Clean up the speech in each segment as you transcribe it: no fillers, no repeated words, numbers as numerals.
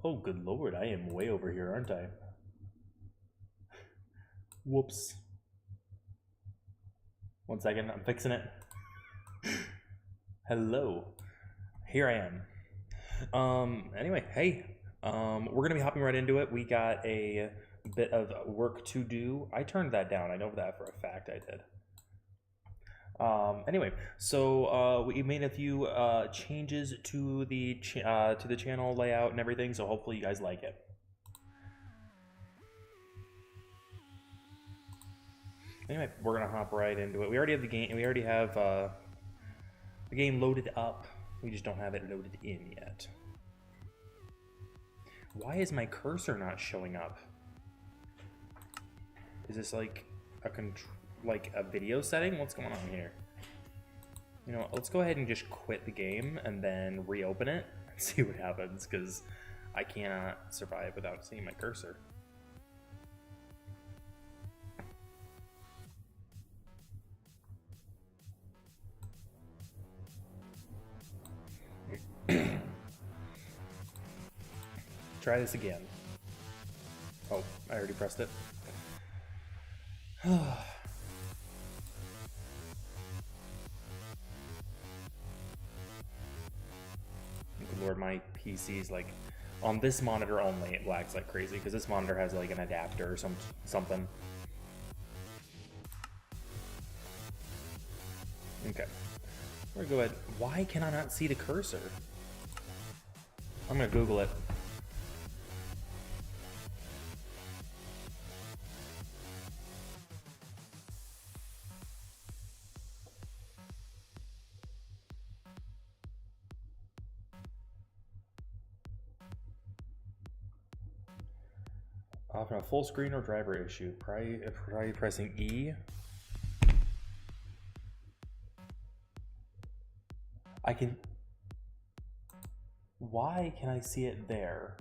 Oh, good lord, I am way over here, aren't I? Whoops. 1 second, I'm fixing it. Hello. Here I am. Anyway, hey. We're gonna be hopping right into it. We got a bit of work to do. I turned that down. I know that for a fact I did. Anyway, so we made a few changes to the channel layout and everything, so hopefully you guys like it. Anyway, we're gonna hop right into it. We already have the game. We already have the game loaded up. We just don't have it loaded in yet. Why is my cursor not showing up? Is this like a video setting? What's going on here? You know, let's go ahead and just quit the game and then reopen it and see what happens, because I cannot survive without seeing my cursor. Try this again. Oh, I already pressed it. Good lord, my PC's like, on this monitor only, it lags like crazy, because this monitor has like an adapter or something. Okay. We're gonna go ahead. Why can I not see the cursor? I'm gonna Google it. Often a full screen or driver issue. Try pressing E. I can. Why can I see it there?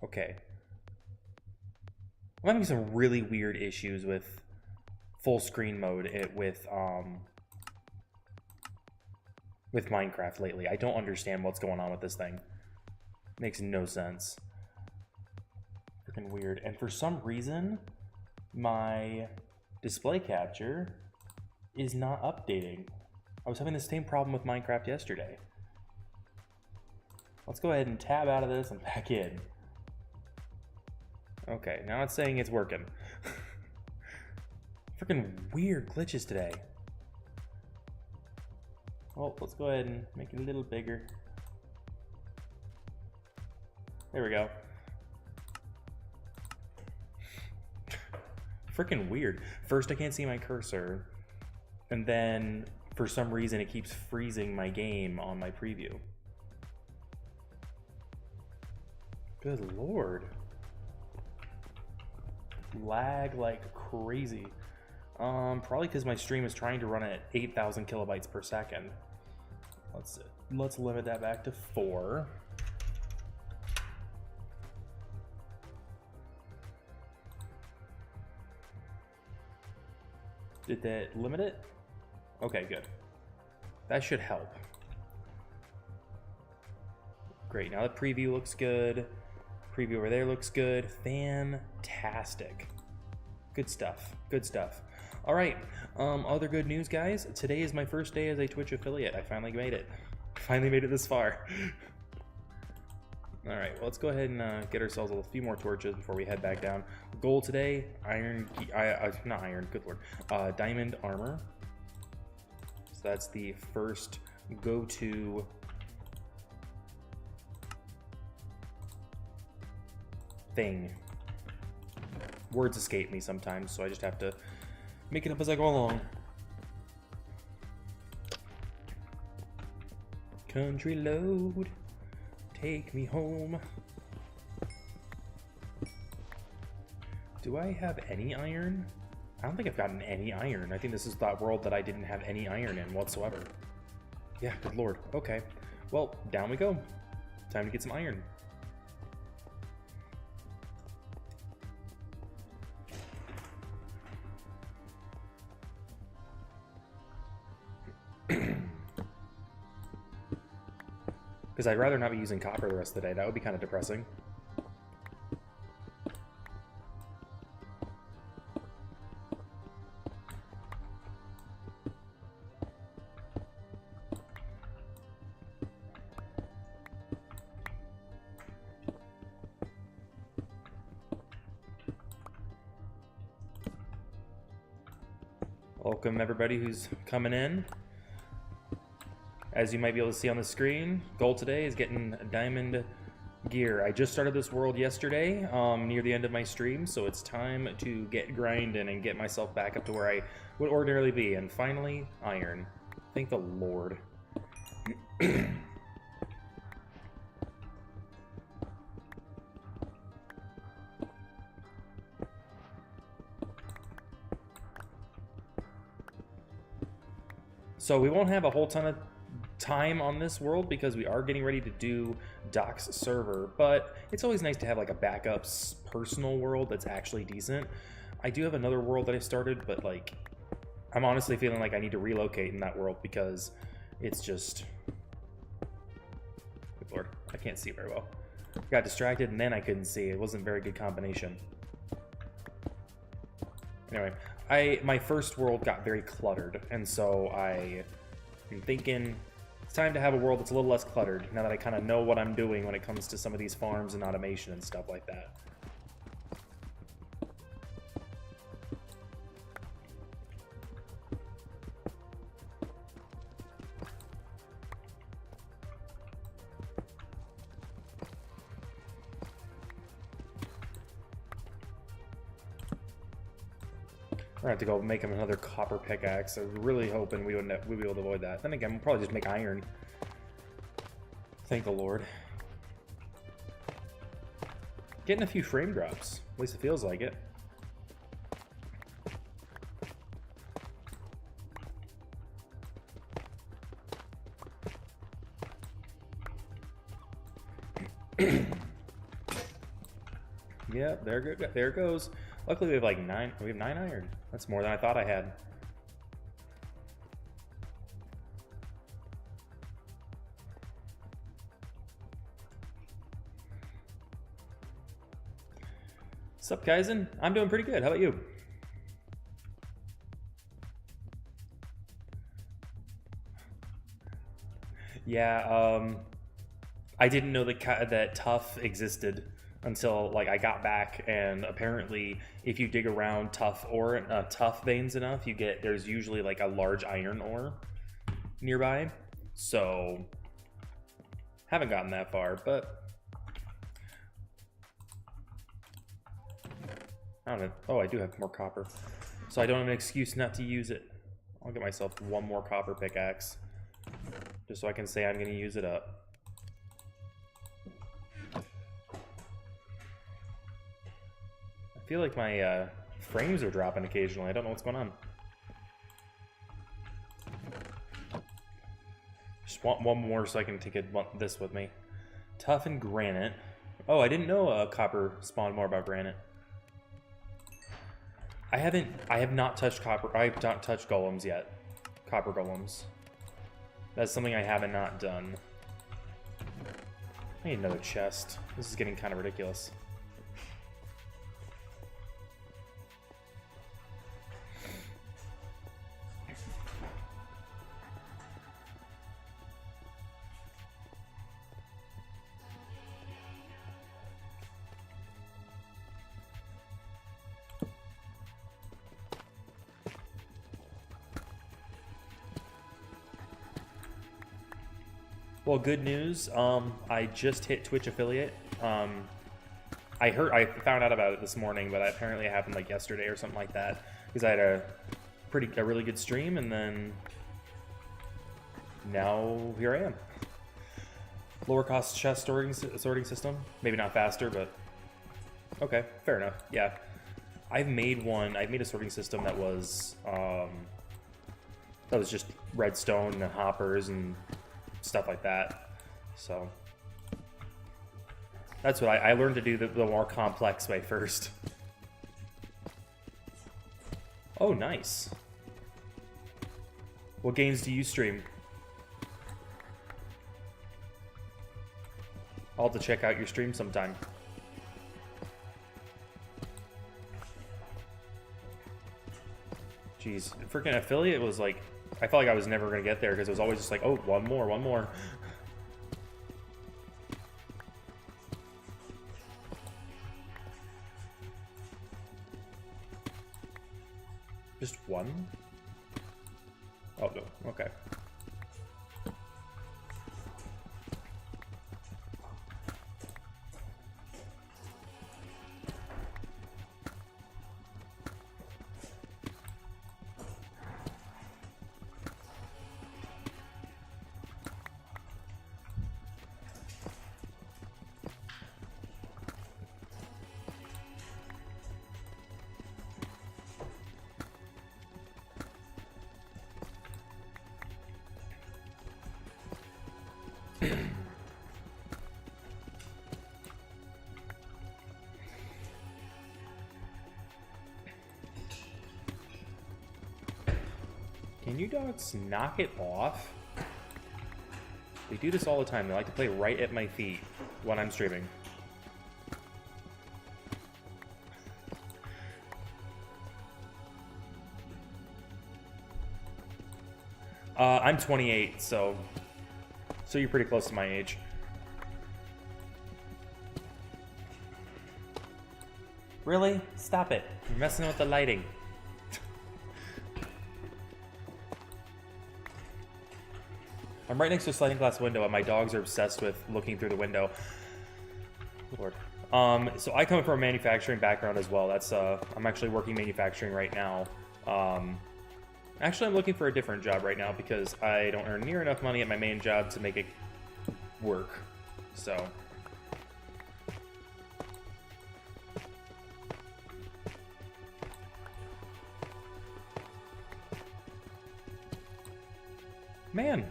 Okay. I'm having some really weird issues with full screen mode with Minecraft lately. I don't understand what's going on with this thing. Makes no sense. Freaking weird. And for some reason, my display capture is not updating. I was having the same problem with Minecraft yesterday. Let's go ahead and tab out of this and back in. Okay, now it's saying it's working. Freaking weird glitches today. Well, let's go ahead and make it a little bigger. There we go. Freaking weird. First I can't see my cursor, and then for some reason it keeps freezing my game on my preview. Good lord. Lag like crazy. Probably because my stream is trying to run at 8,000 kilobytes per second. Let's limit that back to 4. Did that limit it? Okay, good. That should help. Great, now the preview looks good. Preview over there looks good. Fantastic. Good stuff, good stuff. All right, other good news, guys. Today is my first day as a Twitch affiliate. I finally made it. Finally made it this far. All right, well, let's go ahead and get ourselves a few more torches before we head back down. Goal today, not iron, good lord, diamond armor. So that's the first go-to thing. Words escape me sometimes, so I just have to make it up as I go along. Country load, take me home. Do I have any iron? I don't think I've gotten any iron. I think this is that world that I didn't have any iron in whatsoever. Yeah, good lord. Okay. Well, down we go. Time to get some iron. Because I'd rather not be using copper the rest of the day. That would be kind of depressing. Welcome everybody who's coming in. As you might be able to see on the screen, goal today is getting diamond gear. I just started this world yesterday, near the end of my stream, so it's time to get grinding and get myself back up to where I would ordinarily be. And finally, iron. Thank the Lord. So we won't have a whole ton of time on this world because we are getting ready to do Doc's server, but it's always nice to have like a backup personal world that's actually decent. I do have another world that I started, but like I'm honestly feeling like I need to relocate in that world because it's just, good Lord, I can't see very well. Got distracted and then I couldn't see. It wasn't a very good combination. Anyway, my first world got very cluttered, and so I am thinking it's time to have a world that's a little less cluttered now that I kind of know what I'm doing when it comes to some of these farms and automation and stuff like that. We're gonna have to go make him another copper pickaxe. I was really hoping we'd be able to avoid that. Then again, we'll probably just make iron. Thank the Lord. Getting a few frame drops. At least it feels like it. Yep, there it goes. Luckily we have like 9 iron. That's more than I thought I had. Sup, Kaizen? I'm doing pretty good. How about you? Yeah, I didn't know that Tough existed until like I got back, and apparently if you dig around tough veins enough, there's usually like a large iron ore nearby. So haven't gotten that far, but I don't know. Oh, I do have more copper, so I don't have an excuse not to use it. I'll get myself one more copper pickaxe just so I can say I'm going to use it up. I feel like my frames are dropping occasionally. I don't know what's going on. Just want one more so I can take this with me. Tough and granite. Oh, I didn't know copper spawned more about granite. I have not touched copper. I have not touched golems yet. Copper golems. That's something I haven't not done. I need another chest. This is getting kind of ridiculous. Well, good news. I just hit Twitch affiliate. I found out about it this morning, but apparently it happened like yesterday or something like that. Because I had a really good stream, and then now here I am. Lower cost chest sorting system. Maybe not faster, but okay, fair enough. Yeah, I've made a sorting system that was just redstone and hoppers and stuff like that. So that's what I learned to do the more complex way first. Oh, nice. What games do you stream? I'll have to check out your stream sometime. Jeez, freaking affiliate was like, I felt like I was never gonna get there because it was always just like, oh, one more, one more. Just one? Oh, no, okay. Can you dogs knock it off? They do this all the time. They like to play right at my feet when I'm streaming. I'm 28, so you're pretty close to my age. Really? Stop it. You're messing with the lighting. I'm right next to a sliding glass window, and my dogs are obsessed with looking through the window. Lord. So I come from a manufacturing background as well. That's I'm actually working manufacturing right now. Actually, I'm looking for a different job right now because I don't earn near enough money at my main job to make it work. So. Man.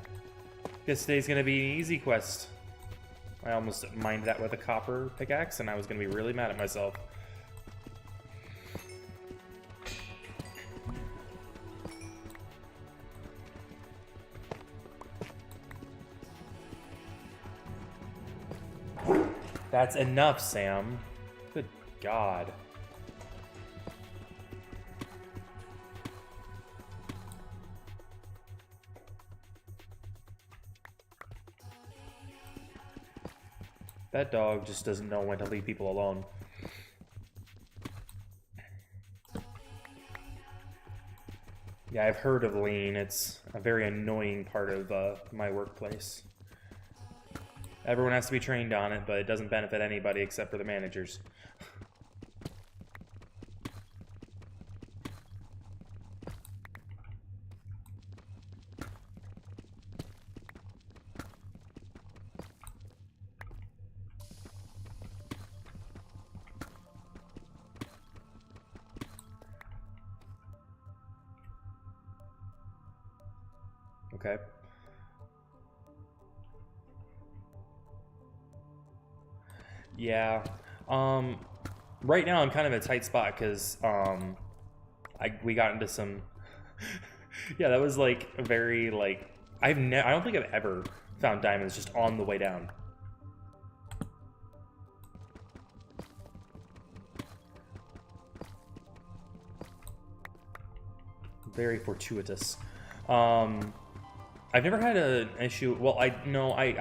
Guess today's gonna be an easy quest. I almost mined that with a copper pickaxe, and I was gonna be really mad at myself. That's enough, Sam. Good God. That dog just doesn't know when to leave people alone. Yeah, I've heard of lean. It's a very annoying part of my workplace. Everyone has to be trained on it, but it doesn't benefit anybody except for the managers. Okay. Yeah. Right now I'm kind of in a tight spot because we got into some. Yeah, that was like a very like I don't think I've ever found diamonds just on the way down. Very fortuitous. I've never had an issue. Well, I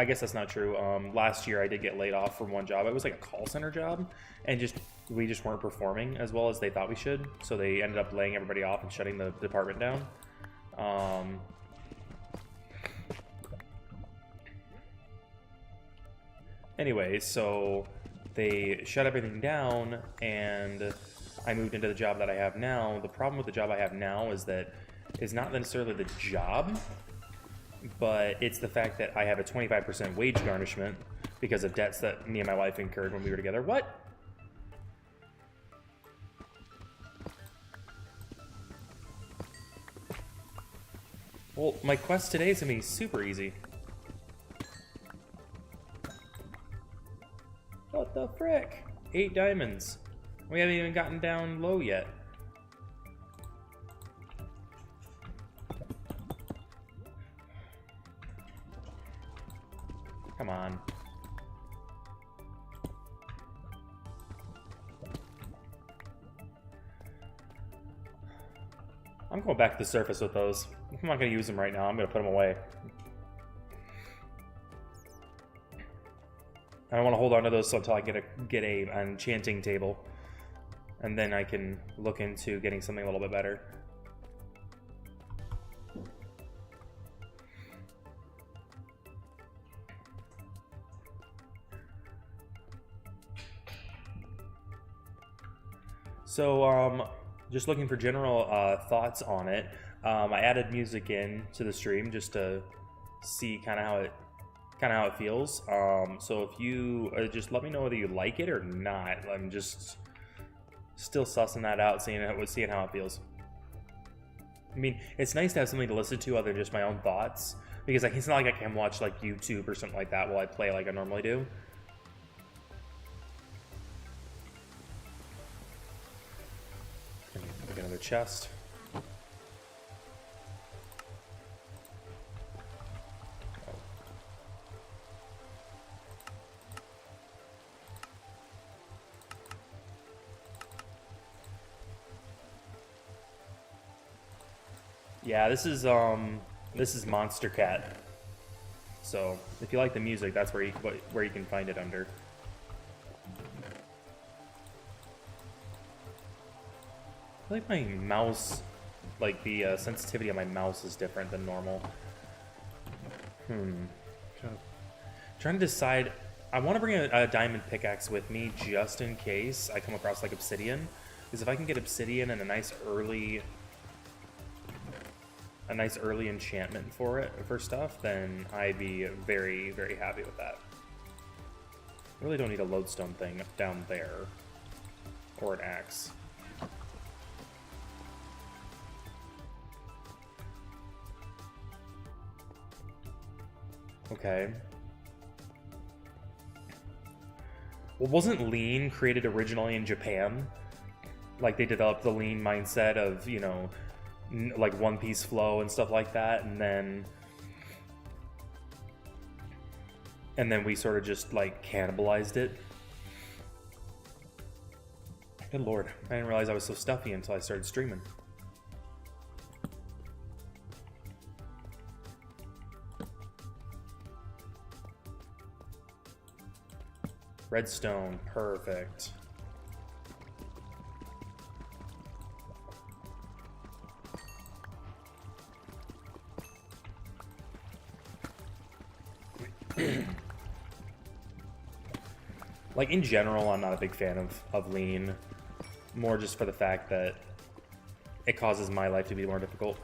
guess that's not true. Last year I did get laid off from one job. It was like a call center job, and we just weren't performing as well as they thought we should. So they ended up laying everybody off and shutting the department down. Anyway, so they shut everything down, and I moved into the job that I have now. The problem with the job I have now is that it's not necessarily the job, but it's the fact that I have a 25% wage garnishment because of debts that me and my wife incurred when we were together. What? Well, my quest today is going to be super easy. What the frick? 8 diamonds. We haven't even gotten down low yet. Come on. I'm going back to the surface with those. I'm not going to use them right now. I'm going to put them away. I don't want to hold on to those until I get an enchanting table. And then I can look into getting something a little bit better. So, just looking for general thoughts on it. I added music in to the stream just to see kind of how it feels. So if you just let me know whether you like it or not. I'm just still sussing that out, seeing how it feels. I mean, it's nice to have something to listen to other than just my own thoughts, because it's not like I can watch like YouTube or something like that while I play like I normally do. Make another chest. Yeah, this is Monstercat. So if you like the music, that's where you can find it under. I feel like my mouse, like the sensitivity of my mouse is different than normal. Trying to decide. I want to bring a diamond pickaxe with me just in case I come across like obsidian, because if I can get obsidian and a nice early enchantment for stuff, then I'd be very, very happy with that. I really don't need a lodestone thing down there, or an axe. Okay. Well, wasn't lean created originally in Japan? Like, they developed the lean mindset of, you know, like One Piece flow and stuff like that, and then we sort of just like cannibalized it. Good lord, I didn't realize I was so stuffy until I started streaming. Redstone, perfect. Like, in general, I'm not a big fan of lean. More just for the fact that it causes my life to be more difficult.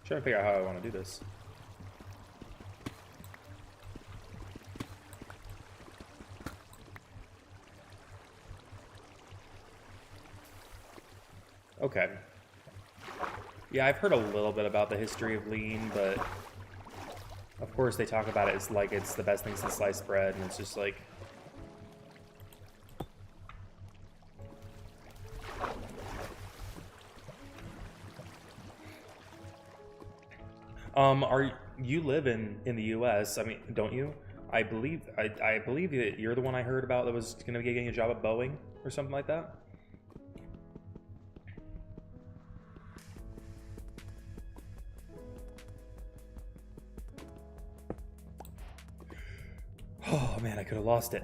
Trying to figure out how I want to do this. Okay. Yeah, I've heard a little bit about the history of lean, but of course they talk about it as like it's the best thing since sliced bread, and it's just like... you live in the U.S.? I mean, don't you? I believe that you're the one I heard about that was going to be getting a job at Boeing or something like that. Oh man, I could have lost it.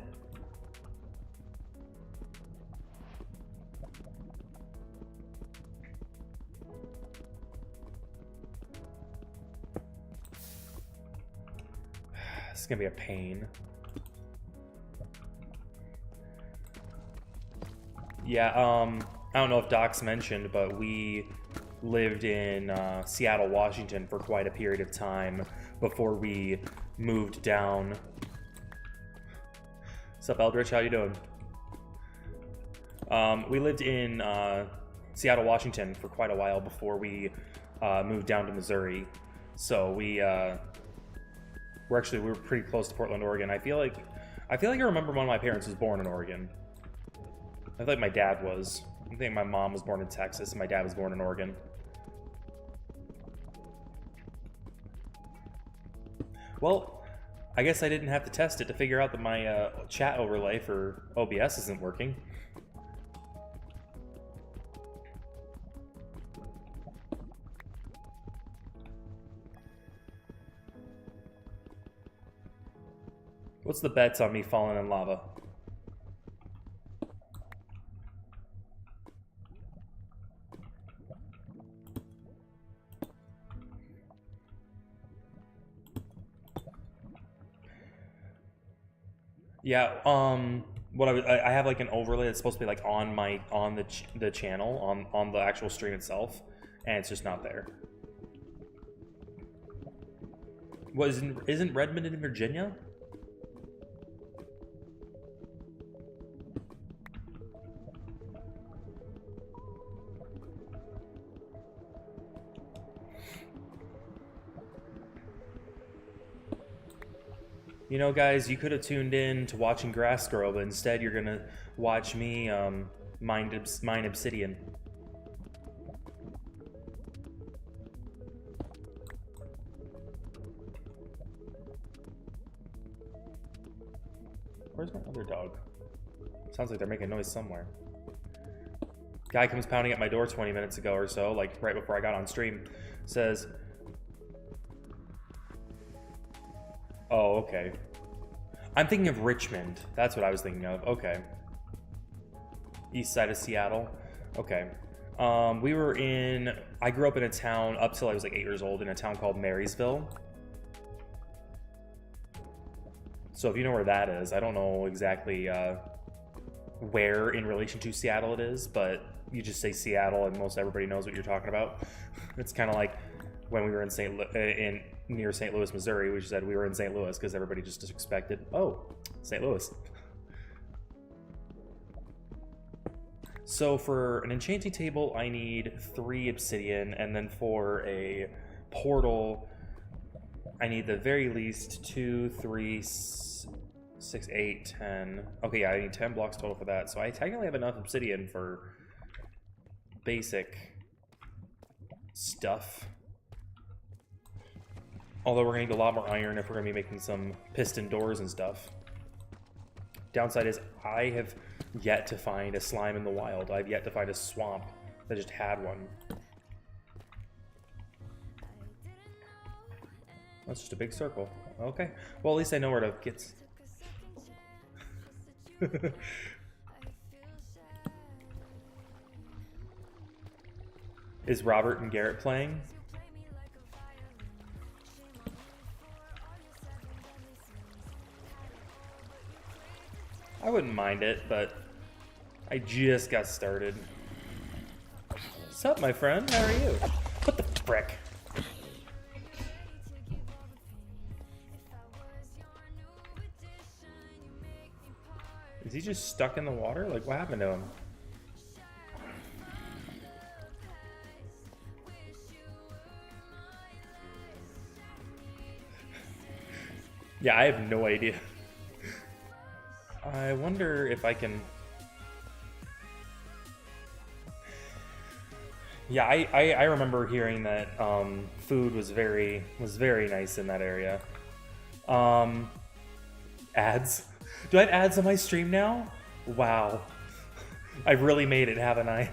It's gonna be a pain. Yeah, I don't know if Doc's mentioned, but we lived in Seattle, Washington for quite a period of time before we moved down. What's up, Eldritch? How you doing? We lived in Seattle, Washington for quite a while before we moved down to Missouri. So we're pretty close to Portland, Oregon. I feel like I remember one of my parents was born in Oregon. I feel like my dad was. I think my mom was born in Texas and my dad was born in Oregon. Well, I guess I didn't have to test it to figure out that my chat overlay for OBS isn't working. What's the bets on me falling in lava? Yeah, what I have like an overlay that's supposed to be like on the channel on the actual stream itself, and it's just not there. What isn't Redmond in Virginia? You know, guys, you could have tuned in to watching grass grow, but instead you're gonna watch me mine obsidian. Where's my other dog? Sounds like they're making noise somewhere. Guy comes pounding at my door 20 minutes ago or so, like right before I got on stream. Says, oh, okay. I'm thinking of Richmond. That's what I was thinking of. Okay. East side of Seattle. Okay. We were in... I grew up in a town up till I was like 8 years old in a town called Marysville. So if you know where that is, I don't know exactly where in relation to Seattle it is, but you just say Seattle and most everybody knows what you're talking about. It's kind of like when we were in near St. Louis, Missouri, we just said we were in St. Louis because everybody just expected, oh, St. Louis. So for an enchanting table, I need 3 obsidian, and then for a portal, I need the very least 2, 3, 6, 8, 10. Okay, yeah, I need 10 blocks total for that. So I technically have enough obsidian for basic stuff. Although we're gonna need a lot more iron if we're gonna be making some piston doors and stuff. Downside is I have yet to find a slime in the wild. I've yet to find a swamp that just had one. That's just a big circle. Okay. Well, at least I know where to get... Is Robert and Garrett playing? I wouldn't mind it, but I just got started. What's up, my friend? How are you? What the frick? Is he just stuck in the water? Like, what happened to him? Yeah, I have no idea. I wonder if I can... Yeah, I remember hearing that food was very nice in that area. Ads? Do I have ads on my stream now? Wow. I've really made it, haven't I?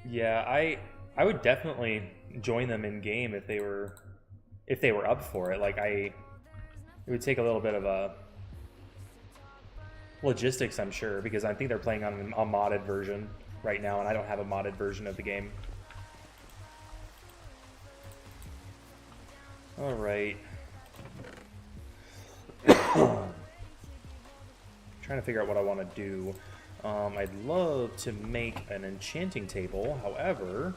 Yeah, I would definitely join them in game if they were up for it. Like it would take a little bit of a logistics, I'm sure, because I think they're playing on a modded version right now, and I don't have a modded version of the game. All right. Trying to figure out what I want to do. I'd love to make an enchanting table, however...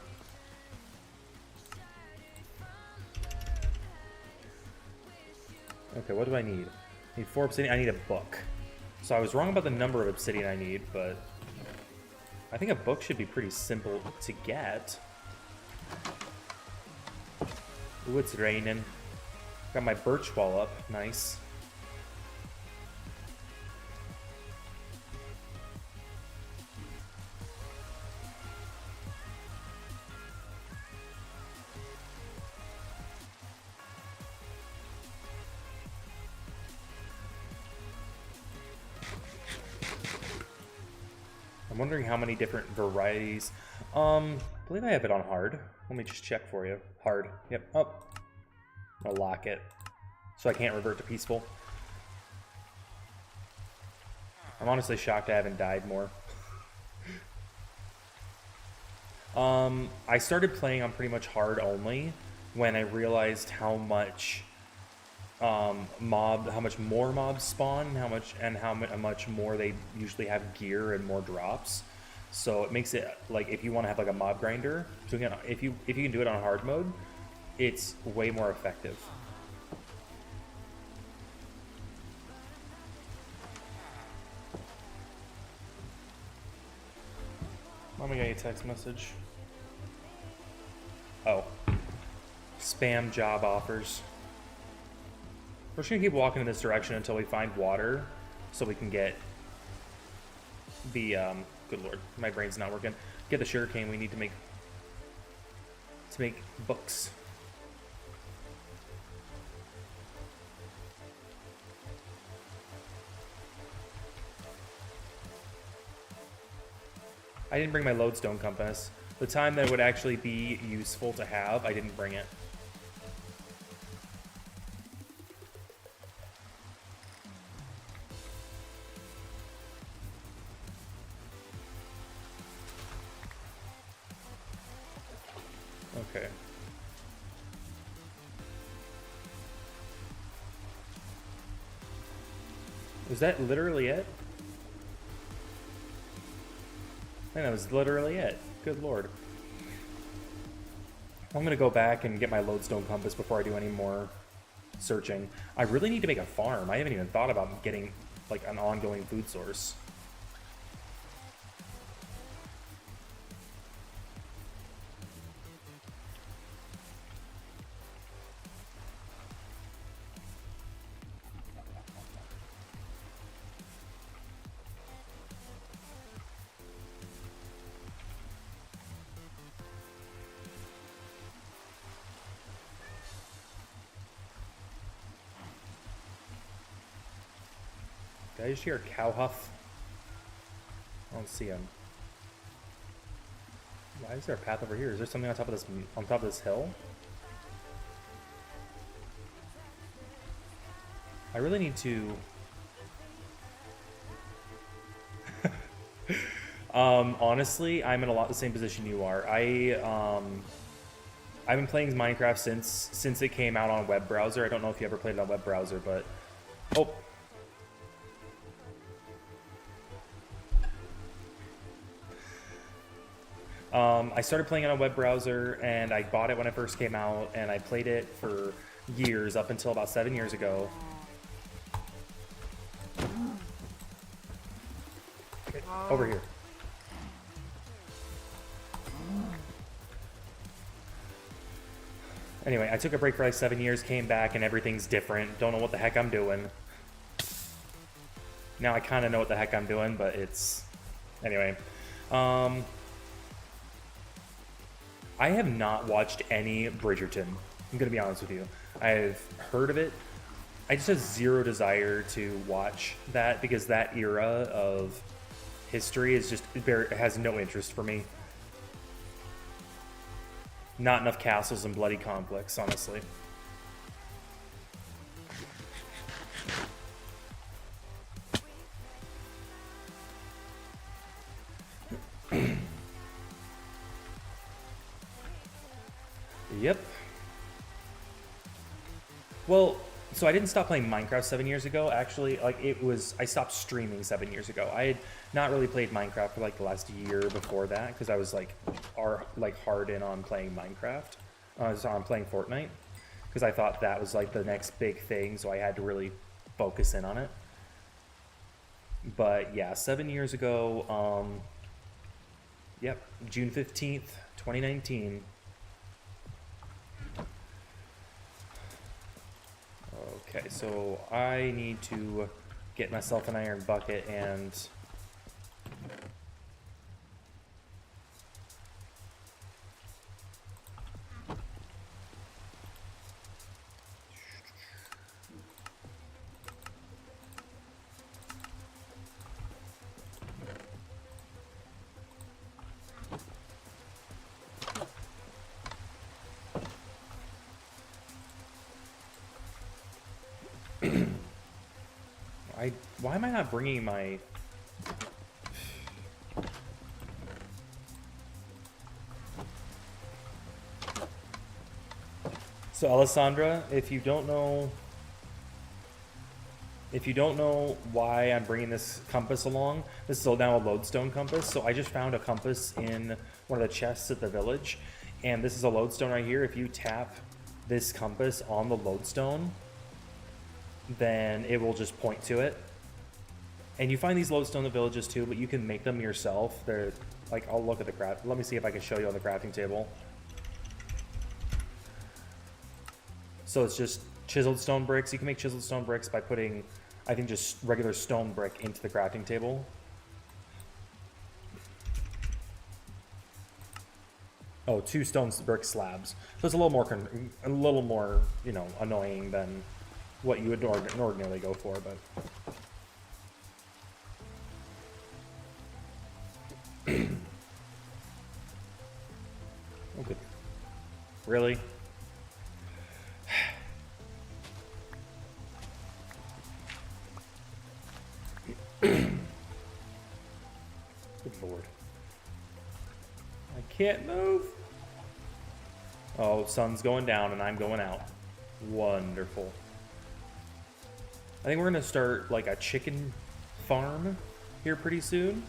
Okay, what do I need? I need 4 obsidian. I need a book. So I was wrong about the number of obsidian I need, but... I think a book should be pretty simple to get. Ooh, it's raining. Got my birch wall up. Nice. I'm wondering how many different varieties. I believe I have it on hard. Let me just check for you. Hard. Yep. Oh. I'll lock it so I can't revert to peaceful. I'm honestly shocked I haven't died more. I started playing on pretty much hard only when I realized how much how much more mobs spawn, how much more they usually have gear and more drops. So it makes it like if you want to have like a mob grinder, so again, if you can do it on hard mode, it's way more effective. Let me get a text message. Oh, spam job offers. We're just gonna keep walking in this direction until we find water, so we can get the good lord, my brain's not working. Get the sugarcane we need to make books. I didn't bring my lodestone compass. The time that it would actually be useful to have, I didn't bring it. Okay. Was that literally it? I think that was literally it. Good lord. I'm gonna go back and get my lodestone compass before I do any more searching. I really need to make a farm. I haven't even thought about getting like an ongoing food source. Did I just hear a cow huff? I don't see him. Why is there a path over here? Is there something on top of this hill? I really need to... honestly, I'm in a lot the same position you are. I've been playing Minecraft since it came out on web browser. I don't know if you ever played it on web browser, but... Oh! I started playing it on a web browser, and I bought it when it first came out, and I played it for years, up until about 7 years ago. Okay, over here. Anyway, I took a break for like 7 years, came back, and everything's different. Don't know what the heck I'm doing. Now I kind of know what the heck I'm doing, but it's... Anyway. I have not watched any Bridgerton. I'm going to be honest with you. I've heard of it. I just have zero desire to watch that because that era of history is just has no interest for me. Not enough castles and bloody conflicts, honestly. Yep. Well, So I didn't stop playing Minecraft 7 years ago. Actually, like I stopped streaming 7 years ago. I had not really played Minecraft for like the last year before that because I was like, hard in on playing Minecraft. So I'm playing Fortnite because I thought that was like the next big thing. So I had to really focus in on it. But yeah, 7 years ago. Yep, June 15th, 2019. Okay, so I need to get myself an iron bucket and why am I not bringing my... So Alessandra, if you don't know why I'm bringing this compass along, this is now a lodestone compass. So I just found a compass in one of the chests at the village, and this is a lodestone right here. If you tap this compass on the lodestone, then it will just point to it. And you find these lodestone in the villages too, but you can make them yourself. They're like, I'll look at the craft. Let me see if I can show you on the crafting table. So it's just chiseled stone bricks. You can make chiseled stone bricks by putting, I think, just regular stone brick into the crafting table. Oh, 2 stone brick slabs. So it's a little more, you know, annoying than what you would ordinarily go for, but. Oh, good. Really? Good lord. I can't move. Oh, sun's going down and I'm going out. Wonderful. I think we're gonna start like a chicken farm here pretty soon.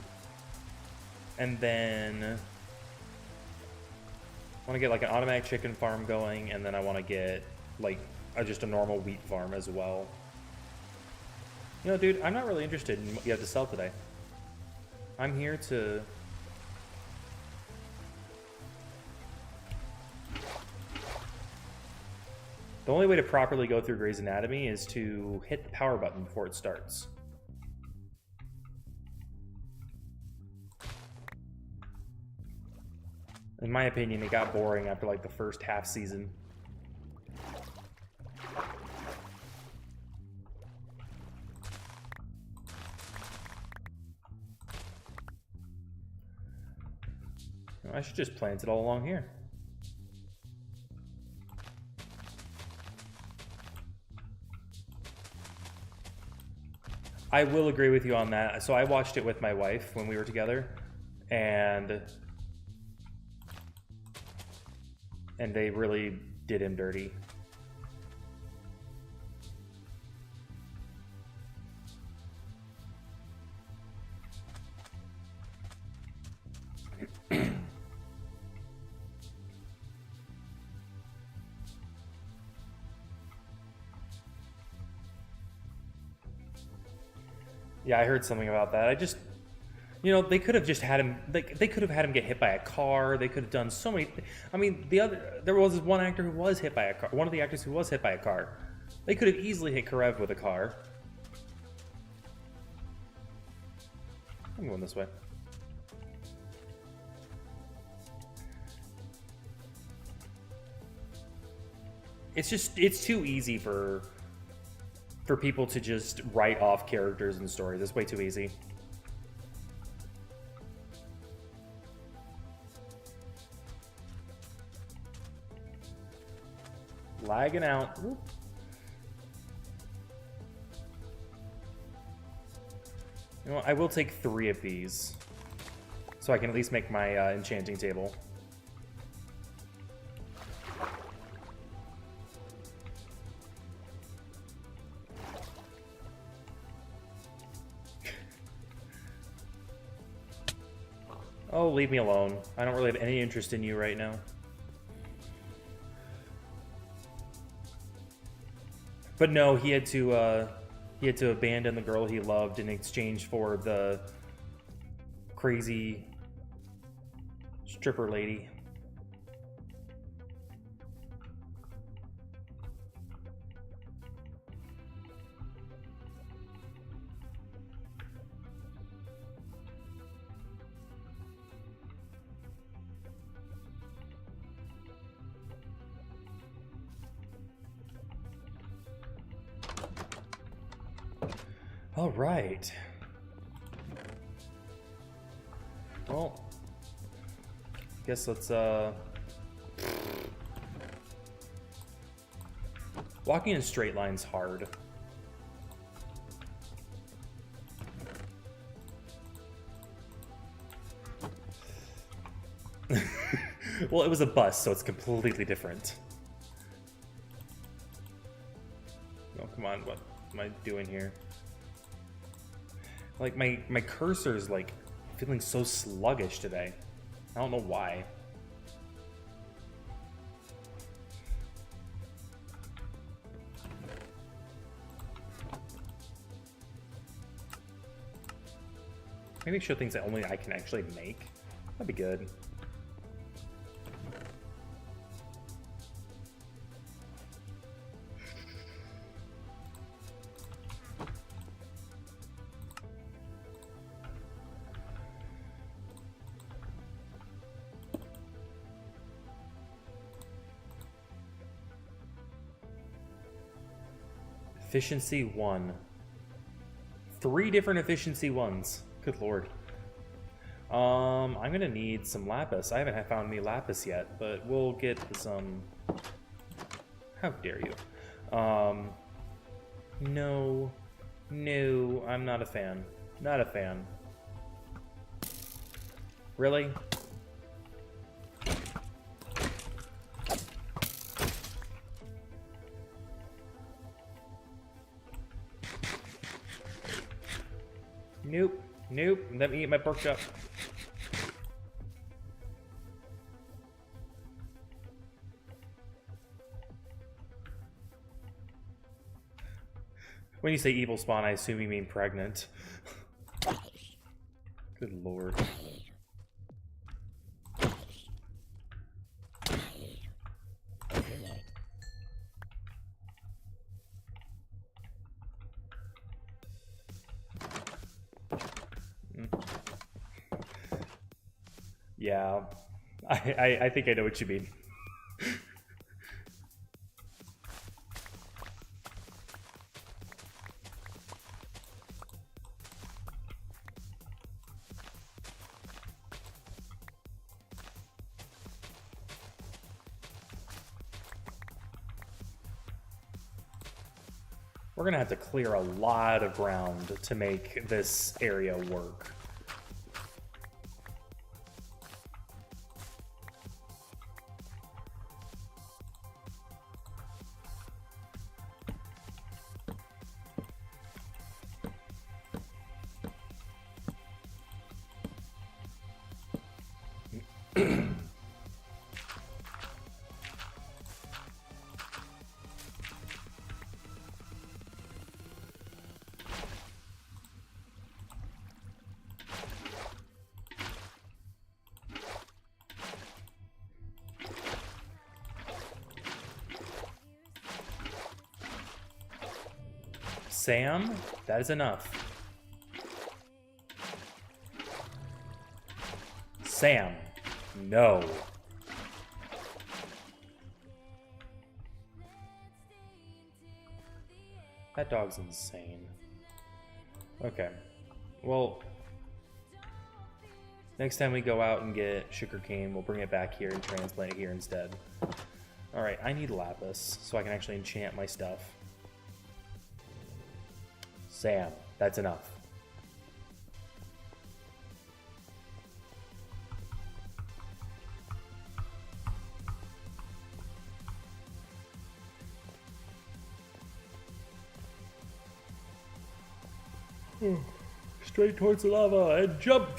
And then I want to get like an automatic chicken farm going, and then I want to get like just a normal wheat farm as well. You know, dude, I'm not really interested in what you have to sell today. I'm here to... The only way to properly go through Grey's Anatomy is to hit the power button before it starts. In my opinion, it got boring after like the first half season. I should just plant it all along here. I will agree with you on that. So I watched it with my wife when we were together, and they really did him dirty. Yeah, I heard something about that. I just, you know, they could have just had him. They could have had him get hit by a car. They could have done so many. I mean, there was one actor who was hit by a car. One of the actors who was hit by a car. They could have easily hit Karev with a car. I'm going this way. It's too easy for people to just write off characters and stories. It's way too easy. Lagging out. Whoop. You know what? I will take 3 of these, so I can at least make my enchanting table. Oh, leave me alone. I don't really have any interest in you right now. But no, he had to abandon the girl he loved in exchange for the crazy stripper lady. All right. Well, I guess let's walking in straight line's hard. Well, it was a bus, so it's completely different. Oh, come on, what am I doing here? Like, my cursor's, like, feeling so sluggish today. I don't know why. Maybe show things that only I can actually make. That'd be good. Efficiency 1. 3 different efficiency 1s. Good lord. I'm gonna need some lapis. I haven't found any lapis yet, but we'll get some. How dare you? No. No, I'm not a fan. Not a fan. Really? Nope. Nope. Let me eat my pork chop. When you say evil spawn, I assume you mean pregnant. Good lord. Yeah, I think I know what you mean. We're gonna have to clear a lot of ground to make this area work. Sam, that is enough. Sam, no. That dog's insane. Okay. Well, next time we go out and get sugarcane, we'll bring it back here and transplant it here instead. Alright, I need lapis so I can actually enchant my stuff. Sam, that's enough. Straight towards the lava and jump!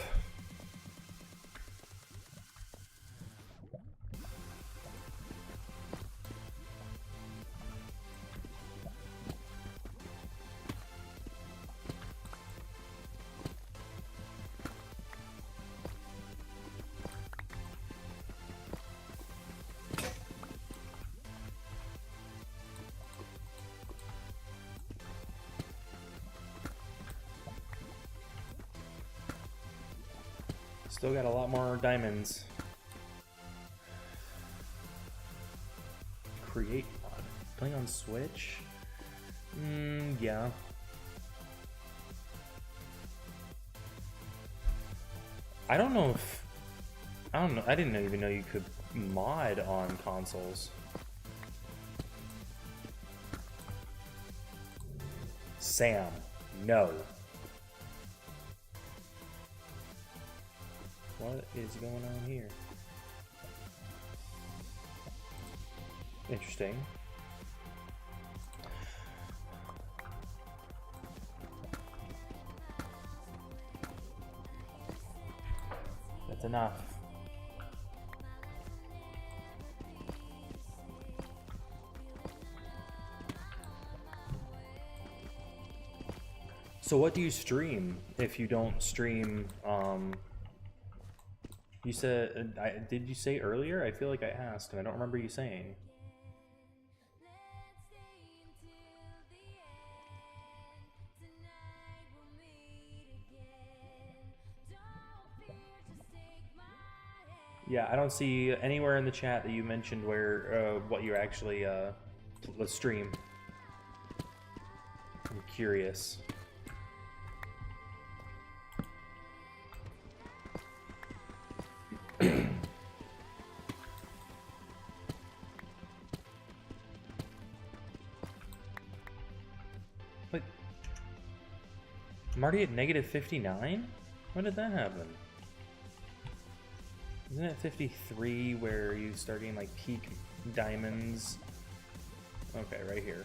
Still got a lot more diamonds. Create mod. Playing on Switch? Yeah. I don't know if... I don't know. I didn't even know you could mod on consoles. Sam, no. What is going on here? Interesting. That's enough. So what do you stream if you don't stream, you said, did you say earlier? I feel like I asked and I don't remember you saying. Yeah, I don't see anywhere in the chat that you mentioned where, what you're actually, let's stream. I'm curious. Wait, I'm already at negative 59? When did that happen? Isn't it 53 where you start getting like peak diamonds? Okay, right here.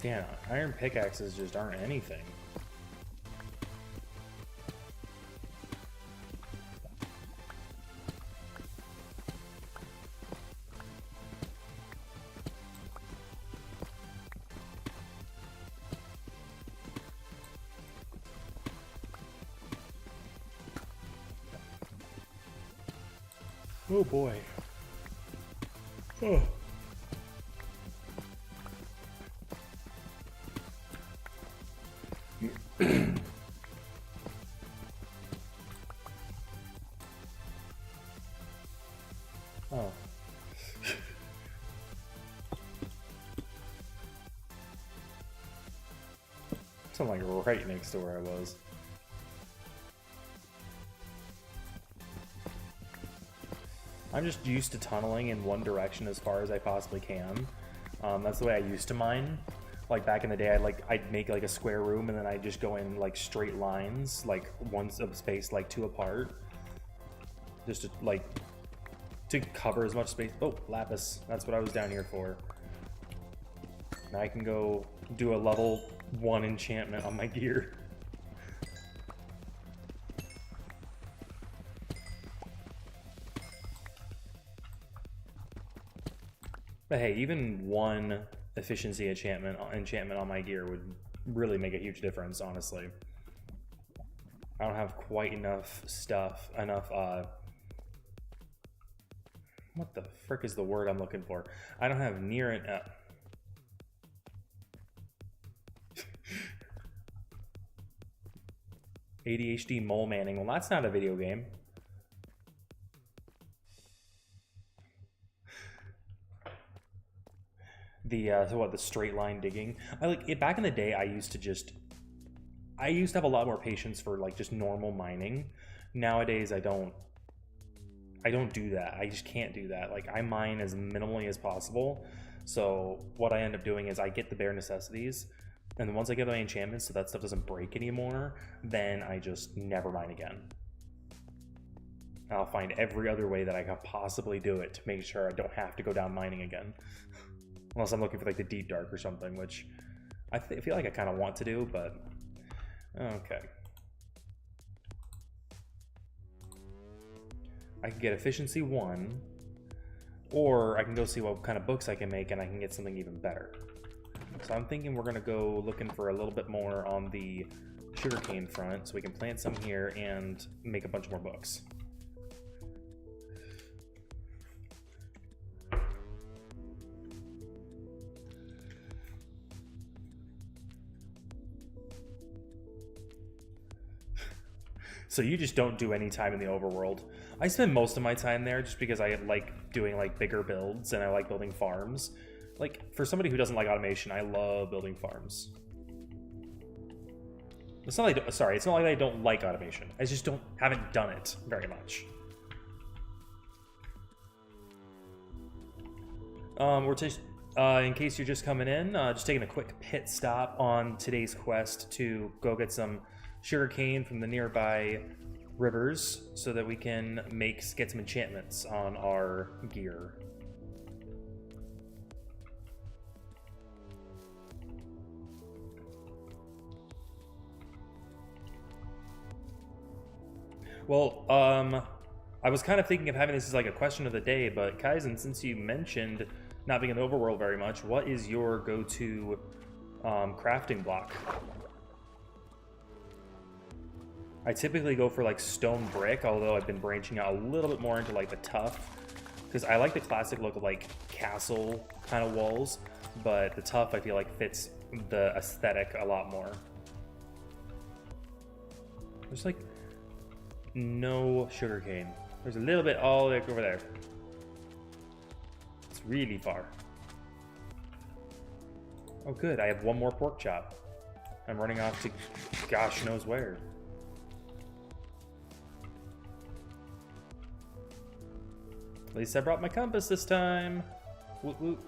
Damn, iron pickaxes just aren't anything. Oh boy. Oh. Oh. Sound like right next to where I was. I'm just used to tunneling in one direction as far as I possibly can. That's the way I used to mine. Like back in the day, I'd make like a square room and then I'd just go in like straight lines, like one space, like two apart, just to like to cover as much space. Oh, lapis. That's what I was down here for. Now I can go do a level 1 enchantment on my gear. But hey, even one efficiency enchantment on my gear would really make a huge difference, honestly. I don't have quite enough stuff, what the frick is the word I'm looking for? I don't have near it. ADHD mole manning. Well, that's not a video game. So what, the straight line digging? I like it back in the day. I used to have a lot more patience for like just normal mining. Nowadays, I don't do that. I just can't do that. Like I mine as minimally as possible. So what I end up doing is I get the bare necessities, and then once I get my enchantments so that stuff doesn't break anymore, then I just never mine again. I'll find every other way that I can possibly do it to make sure I don't have to go down mining again. Unless I'm looking for like the deep dark or something, which I feel like I kind of want to do, but okay. I can get efficiency 1, or I can go see what kind of books I can make and I can get something even better. So I'm thinking we're gonna go looking for a little bit more on the sugarcane front, so we can plant some here and make a bunch more books. So you just don't do any time in the overworld. I spend most of my time there just because I like doing like bigger builds and I like building farms. Like, for somebody who doesn't like automation, I love building farms. It's not like, sorry, it's not like I don't like automation. I just haven't done it very much. In case you're just coming in, just taking a quick pit stop on today's quest to go get some sugarcane from the nearby rivers so that we can get some enchantments on our gear. Well, I was kind of thinking of having this as like a question of the day, but Kaizen, since you mentioned not being in the overworld very much, what is your go-to crafting block? I typically go for like stone brick, although I've been branching out a little bit more into like the tough, because I like the classic look of like castle kind of walls, but the tough I feel like fits the aesthetic a lot more. There's like no sugarcane. There's a little bit all the way over there. It's really far. Oh good, I have one more pork chop. I'm running off to gosh knows where. At least I brought my compass this time. Whoop whoop.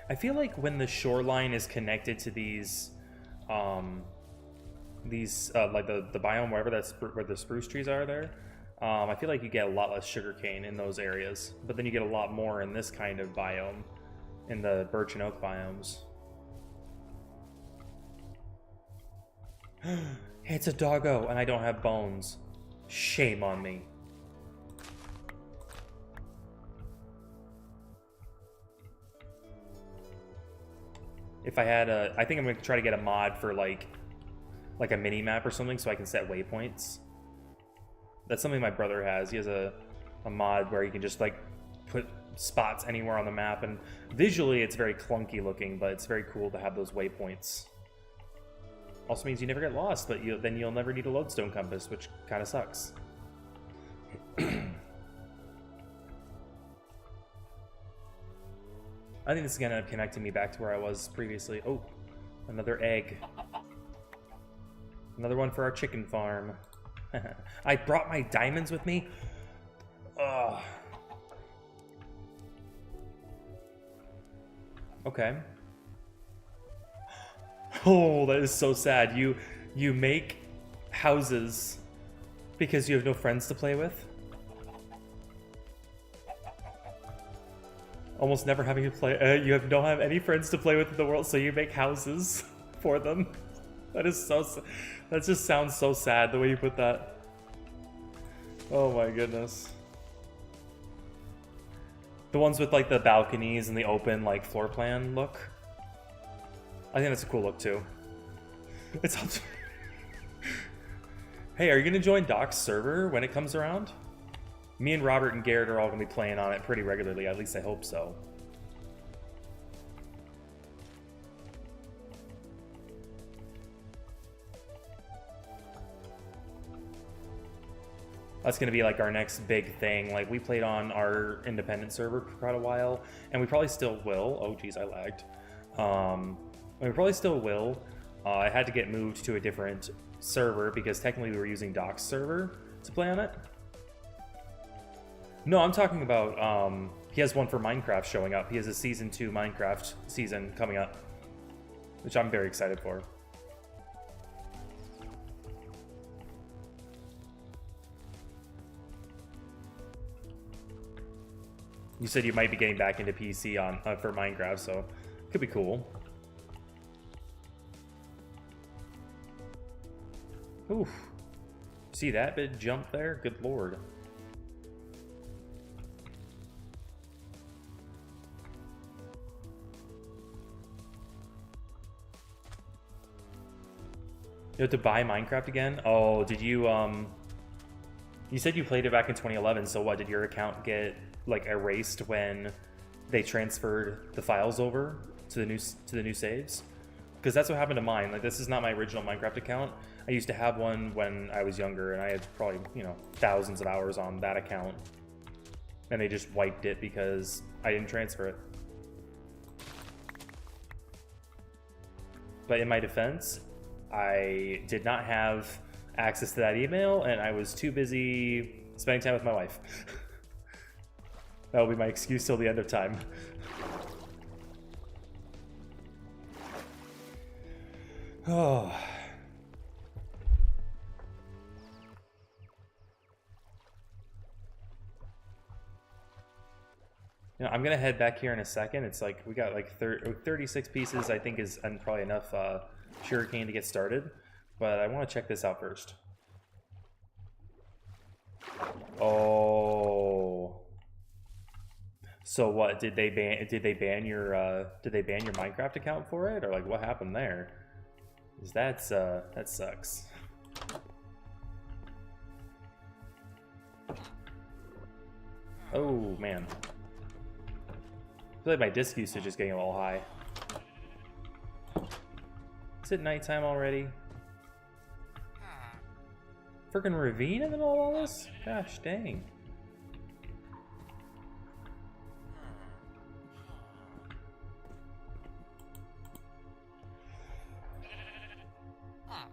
I feel like when the shoreline is connected to these like the biome where the spruce trees are there, I feel like you get a lot less sugarcane in those areas, but then you get a lot more in this kind of biome, in the birch and oak biomes. It's a doggo, and I don't have bones. Shame on me. If I had I think I'm gonna try to get a mod for like a mini map or something, so I can set waypoints. That's something my brother has. He has a mod where you can just like put spots anywhere on the map, and visually it's very clunky looking, but it's very cool to have those waypoints. Also means you never get lost, but then you'll never need a lodestone compass, which kind of sucks. I think this is going to end up connecting me back to where I was previously. Oh, another egg. Another one for our chicken farm. I brought my diamonds with me. Ugh. Okay. Oh, that is so sad. You make houses because you have no friends to play with. Almost never having to play. You don't have any friends to play with in the world, so you make houses for them. That is so. That just sounds so sad the way you put that. Oh my goodness. The ones with like the balconies and the open like floor plan look. I think that's a cool look too. It's up to... Hey, are you gonna join Doc's server when it comes around? Me and Robert and Garrett are all gonna be playing on it pretty regularly, at least I hope so. That's gonna be like our next big thing. Like, we played on our independent server for quite a while, and we probably still will. Oh geez, I lagged. We probably still will. I had to get moved to a different server because technically we were using Doc's server to play on it. No, I'm talking about, he has one for Minecraft showing up. He has a Season 2 Minecraft season coming up, which I'm very excited for. You said you might be getting back into PC on for Minecraft, so it could be cool. Oof. See that big jump there? Good lord. You have to buy Minecraft again? Oh, did you, you said you played it back in 2011, so what, did your account get, like, erased when they transferred the files over to the new saves? Because that's what happened to mine. Like, this is not my original Minecraft account. I used to have one when I was younger, and I had probably, you know, thousands of hours on that account. And they just wiped it because I didn't transfer it. But in my defense, I did not have access to that email, and I was too busy spending time with my wife. That will be my excuse till the end of time. Oh. You know, I'm gonna head back here in a second. It's like we got like 36 pieces, I think is probably enough sugarcane to get started. But I want to check this out first. Oh. So what, did they ban your Minecraft account for it, or like what happened there? 'Cause that sucks. Oh man. I feel like my disk usage is getting a little high. Is it nighttime already? Freaking ravine in the middle of all this? Gosh dang.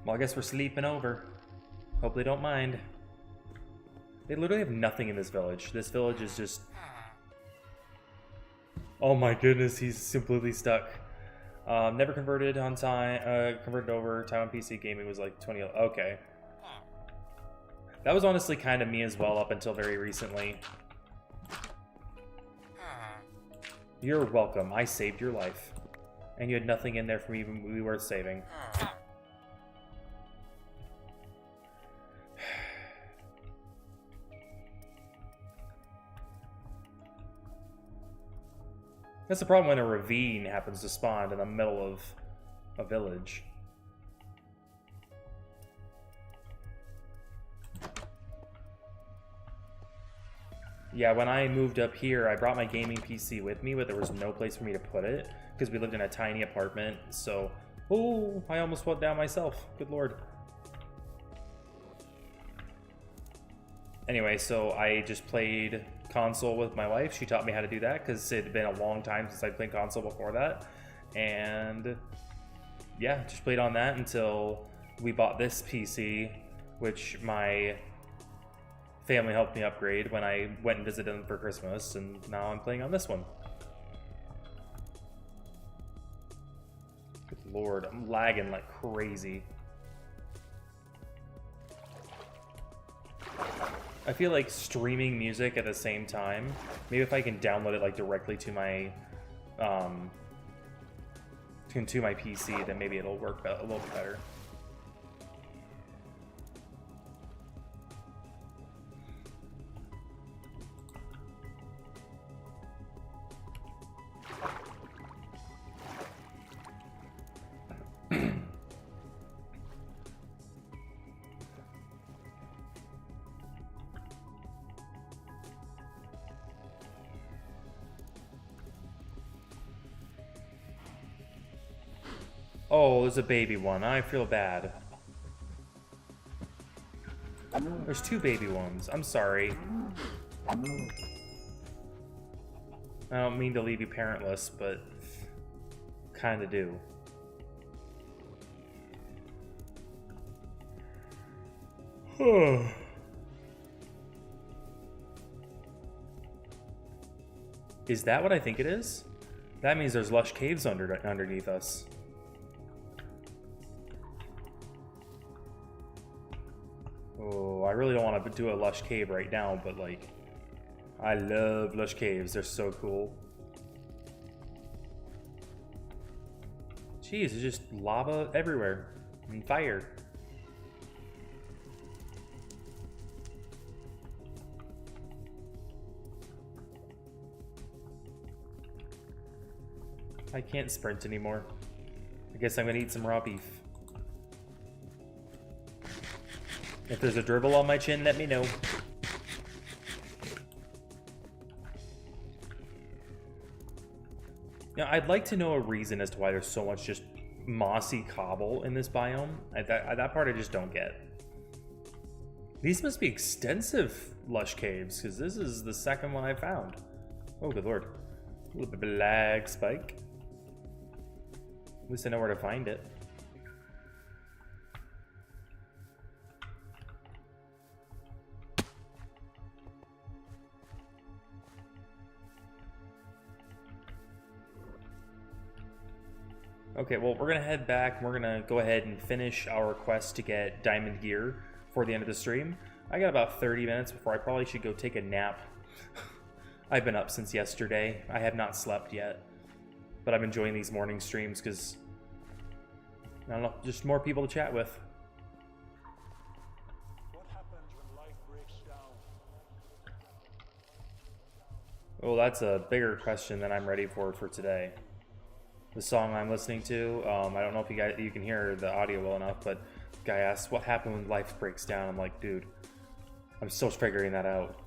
Well, I guess we're sleeping over. Hope they don't mind. They literally have nothing in this village. This village is just... Oh my goodness, he's completely stuck. Never converted on time. Converted over. Time on PC gaming was like 20... Okay. That was honestly kind of me as well up until very recently. You're welcome. I saved your life. And you had nothing in there for me even to be worth saving. That's the problem when a ravine happens to spawn in the middle of a village. Yeah, when I moved up here, I brought my gaming PC with me, but there was no place for me to put it because we lived in a tiny apartment. So, oh, I almost went down myself. Good lord. Anyway, so I just played console with my wife. She taught me how to do that because it had been a long time since I played console before that. And yeah, just played on that until we bought this PC, which my family helped me upgrade when I went and visited them for Christmas, and now I'm playing on this one. Good lord, I'm lagging like crazy. I feel like streaming music at the same time, maybe if I can download it like directly to my PC, then maybe it'll work a little bit better. Oh, there's a baby one. I feel bad. There's two baby ones. I'm sorry. I don't mean to leave you parentless, but kinda do. Is that what I think it is? That means there's lush caves underneath us. Oh, I really don't want to do a lush cave right now, but like, I love lush caves. They're so cool. Jeez, there's just lava everywhere and fire. I can't sprint anymore. I guess I'm gonna eat some raw beef. If there's a dribble on my chin, let me know. Now, I'd like to know a reason as to why there's so much just mossy cobble in this biome. That part I just don't get. These must be extensive lush caves, because this is the second one I found. Oh, good lord. A little bit of lag spike. At least I know where to find it. Okay, well, we're going to head back. We're going to go ahead and finish our quest to get diamond gear for the end of the stream. I got about 30 minutes before I probably should go take a nap. I've been up since yesterday. I have not slept yet. But I'm enjoying these morning streams because, I don't know, just more people to chat with. What happens when life breaks down? Oh, that's a bigger question than I'm ready for today. The song I'm listening to, I don't know if you can hear the audio well enough, but the guy asks, what happened when life breaks down? I'm like, dude, I'm still figuring that out.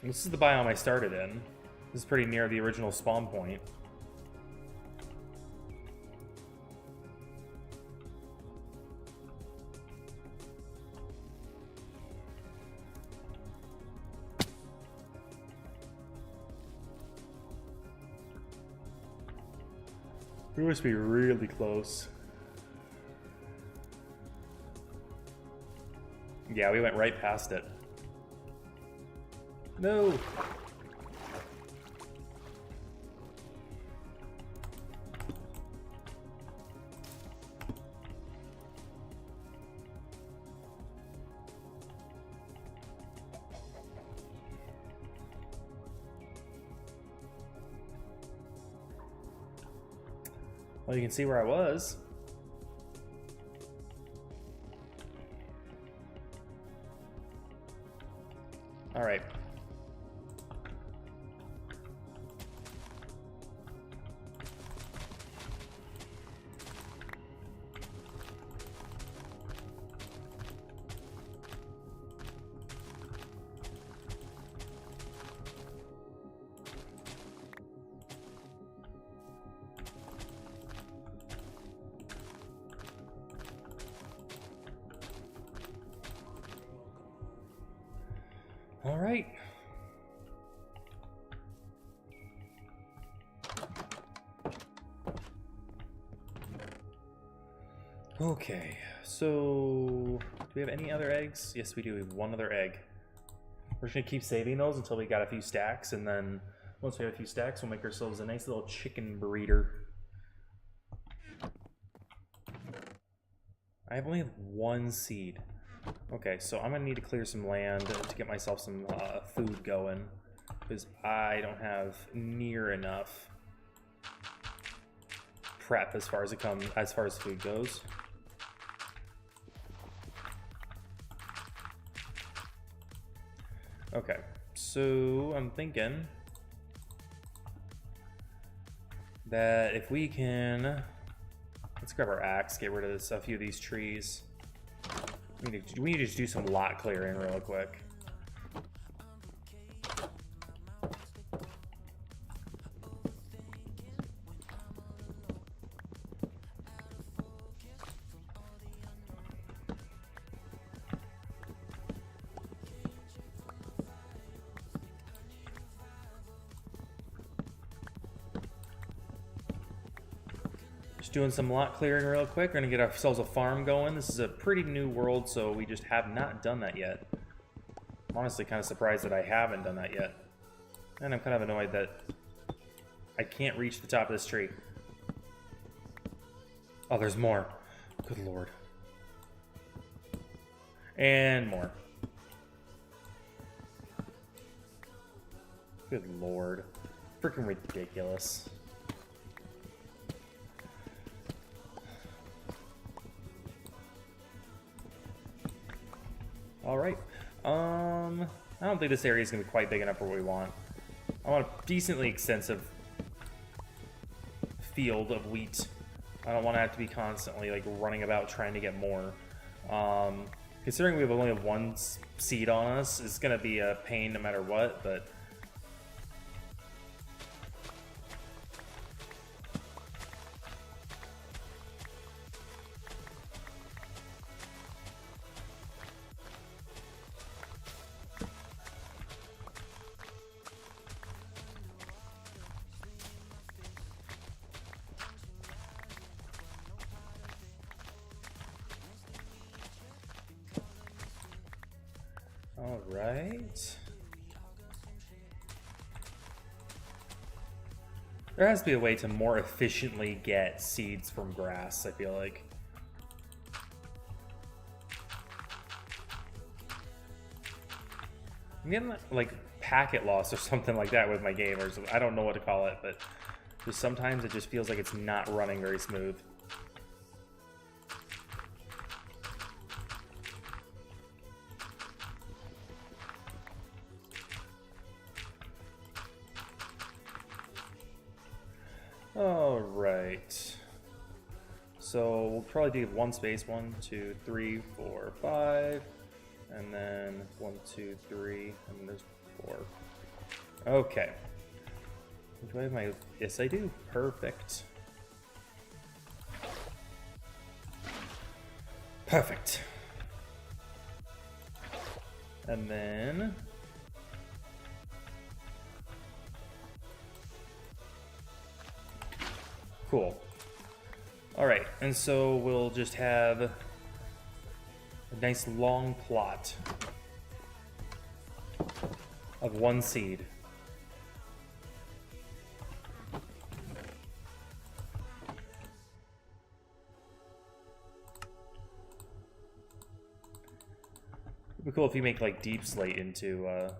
This is the biome I started in. This is pretty near the original spawn point. We must be really close. Yeah, we went right past it. No! Well, you can see where I was. All right. All right. Okay, so do we have any other eggs? Yes, we do. We have one other egg. We're just gonna keep saving those until we got a few stacks, and then once we have a few stacks, we'll make ourselves a nice little chicken breeder. I only have one seed. Okay, so I'm gonna need to clear some land to get myself some food going, because I don't have near enough prep as far as food goes. Okay, so I'm thinking that if we can, let's grab our axe, get rid of a few of these trees. We need to just do some lot clearing real quick. Just doing some lot clearing real quick. We're gonna get ourselves a farm going. This is a pretty new world, so we just have not done that yet. I'm honestly kind of surprised that I haven't done that yet. And I'm kind of annoyed that I can't reach the top of this tree. Oh, there's more. Good lord. And more. Good lord. Freaking ridiculous. All right. I don't think this area is going to be quite big enough for what we want. I want a decently extensive field of wheat. I don't want to have to be constantly like running about trying to get more. Considering we only have one seed on us, it's going to be a pain no matter what, but... All right. There has to be a way to more efficiently get seeds from grass, I feel like. I'm getting like packet loss or something like that with my game, or I don't know what to call it, but just sometimes it just feels like it's not running very smooth. All right. So we'll probably do one space, 1, 2, 3, 4, 5, and then 1, 2, 3, and there's 4. Okay. Do I have my? Yes, I do. Perfect. Perfect. And then. Cool. All right, and so we'll just have a nice long plot of one seed. It'd be cool if you make like deep slate into a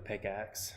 pickaxe.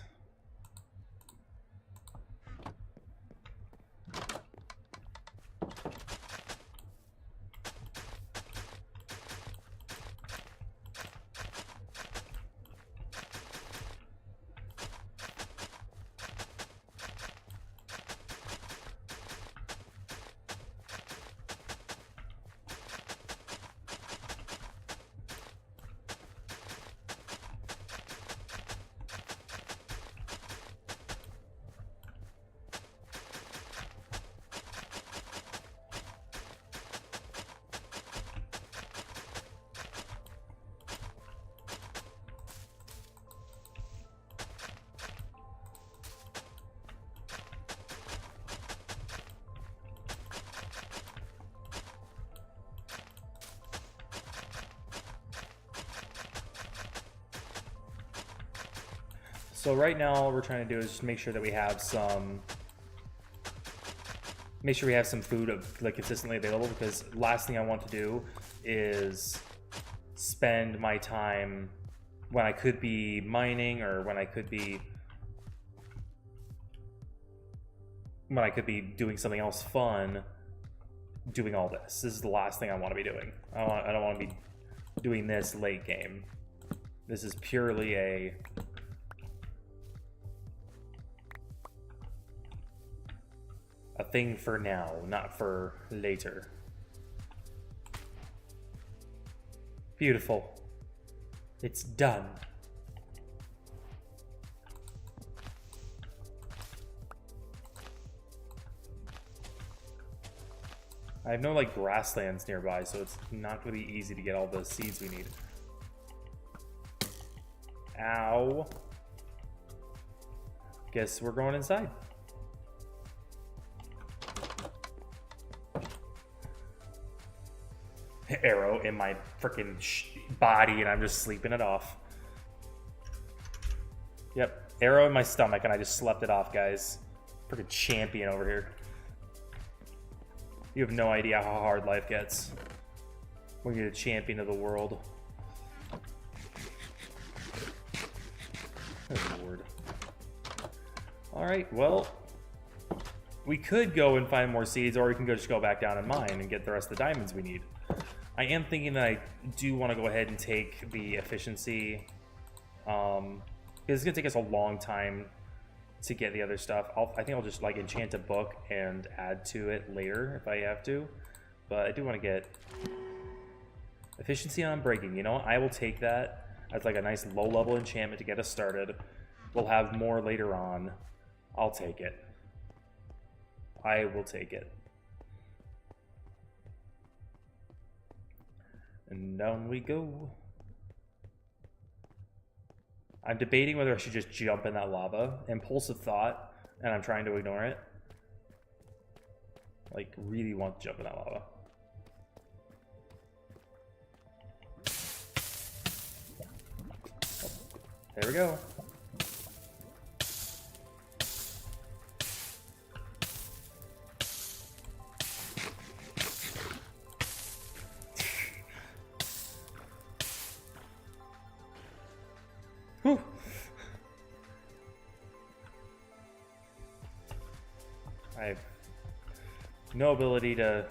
So right now, all we're trying to do is just make sure that we have some, food like consistently available, because last thing I want to do is spend my time when I could be mining, or when I could be doing something else fun, doing all this. This is the last thing I want to be doing. I don't want to be doing this late game. This is purely a thing for now, not for later. Beautiful. It's done. I have no like grasslands nearby, so it's not going to be easy to get all the seeds we need. Ow. Guess we're going inside. Arrow in my freaking body, and I'm just sleeping it off. Yep, arrow in my stomach, and I just slept it off, guys. Freaking champion over here. You have no idea how hard life gets when you're the champion of the world. Oh, Lord. All right, well, We could go and find more seeds, or we can just go back down and mine and get the rest of the diamonds we need. I am thinking that I do want to go ahead and take the efficiency, because it's going to take us a long time to get the other stuff. I think I'll just like enchant a book and add to it later if I have to. But I do want to get efficiency on breaking. You know, I will take that as like a nice low-level enchantment to get us started. We'll have more later on. I'll take it. I will take it. And down we go. I'm debating whether I should just jump in that lava. Impulsive thought, and I'm trying to ignore it. Like, really want to jump in that lava. There we go. Whew. I have no ability to...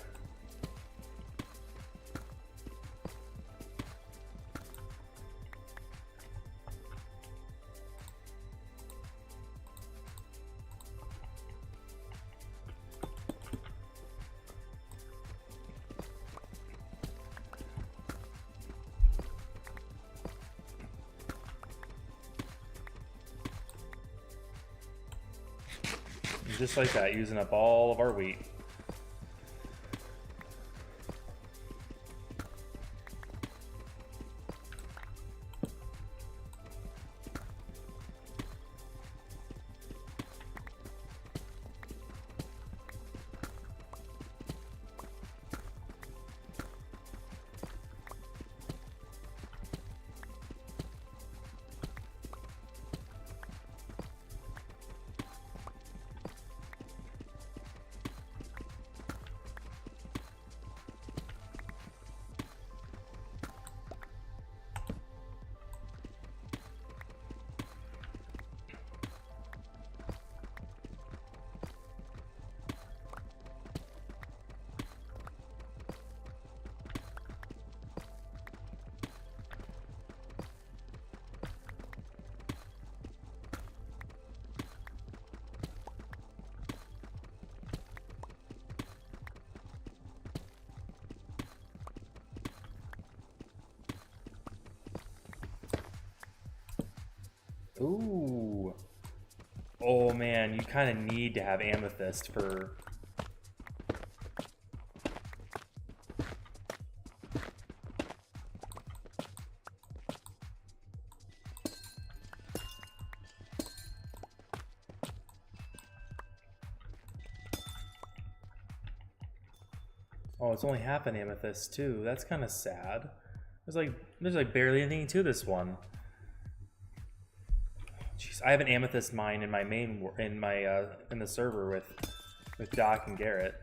Just like that, using up all of our wheat. Ooh. Oh man, you kind of need to have amethyst for... Oh, it's only half an amethyst too. That's kind of sad. There's like barely anything to this one. Jeez, I have an amethyst mine in my main in the server with Doc and Garrett.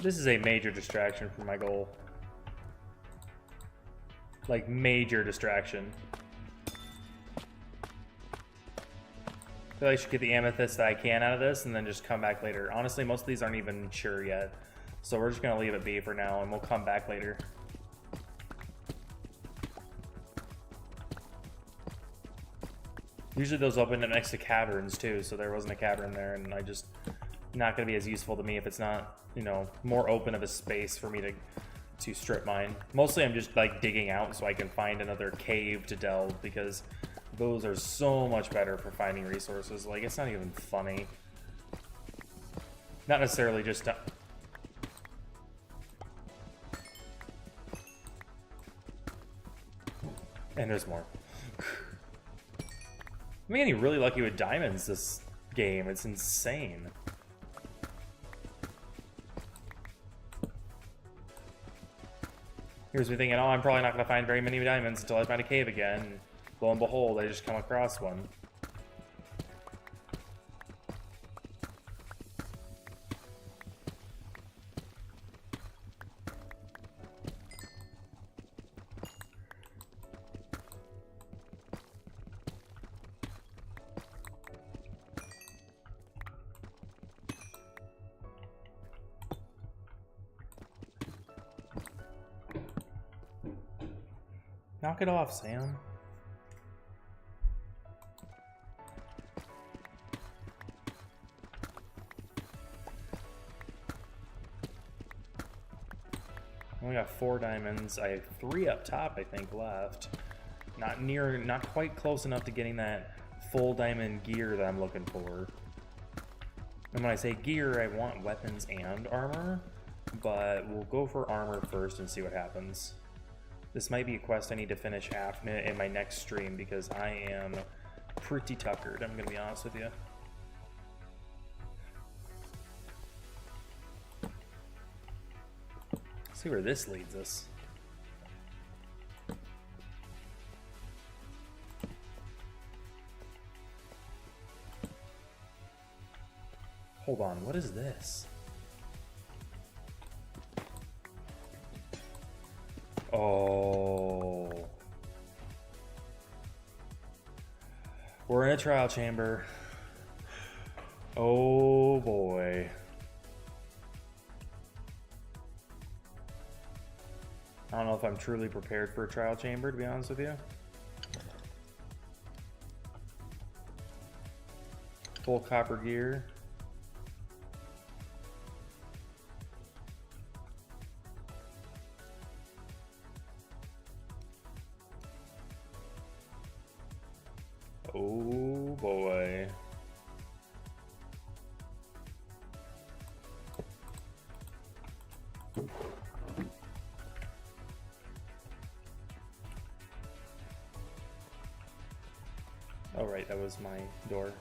This is a major distraction from my goal. Like, major distraction. I feel like I should get the amethyst that I can out of this and then just come back later. Honestly, most of these aren't even sure yet. So we're just going to leave it be for now and we'll come back later. Usually those open up next to caverns too, so there wasn't a cavern there, and I just not going to be as useful to me if it's not, you know, more open of a space for me to strip mine. Mostly I'm just like digging out so I can find another cave to delve, because those are so much better for finding resources. Like, it's not even funny. Not necessarily just and there's more. I'm getting really lucky with diamonds this game. It's insane. Here's me thinking, oh, I'm probably not going to find very many diamonds until I find a cave again. Lo and behold, I just come across one. Knock it off, Sam. Only got 4 diamonds. I have 3 up top, I think, left. Not quite close enough to getting that full diamond gear that I'm looking for. And when I say gear, I want weapons and armor, but we'll go for armor first and see what happens. This might be a quest I need to finish after in my next stream, because I am pretty tuckered, I'm gonna be honest with you. Let's see where this leads us. Hold on, what is this? Oh. We're in a trial chamber. Oh boy. I don't know if I'm truly prepared for a trial chamber, to be honest with you. Full copper gear. Oh boy. Oh right, that was my door.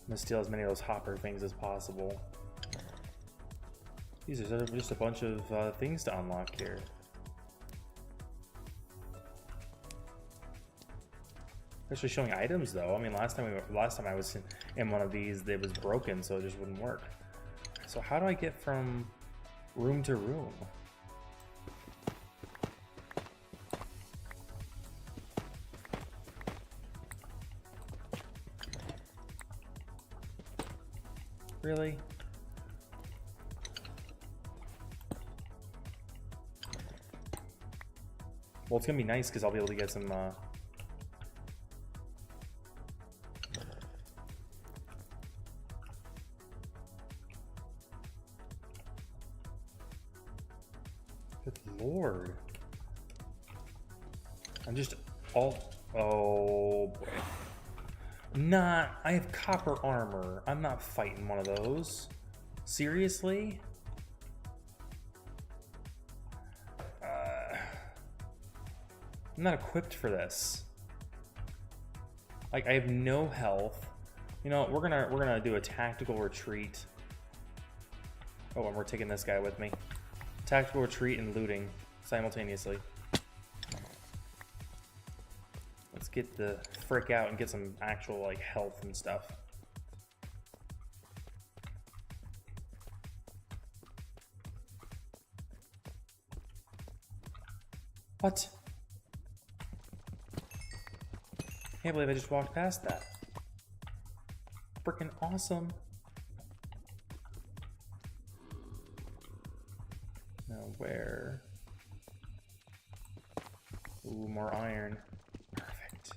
I'm gonna steal as many of those hopper things as possible. These are just a bunch of things to unlock here. Actually showing items though. I mean, last time I was in one of these, it was broken, so it just wouldn't work. So how do I get from room to room? Really? Well, it's gonna be nice because I'll be able to get some good lord. I'm just all... Oh boy. I have copper armor. I'm not fighting one of those. Seriously? I'm not equipped for this. Like, I have no health. You know, we're gonna do a tactical retreat. Oh, and we're taking this guy with me. Tactical retreat and looting simultaneously. Let's Let's get the frick out and get some actual like health and stuff. What? Can't believe I just walked past that. Freaking awesome. Now where? Ooh, more iron. Perfect.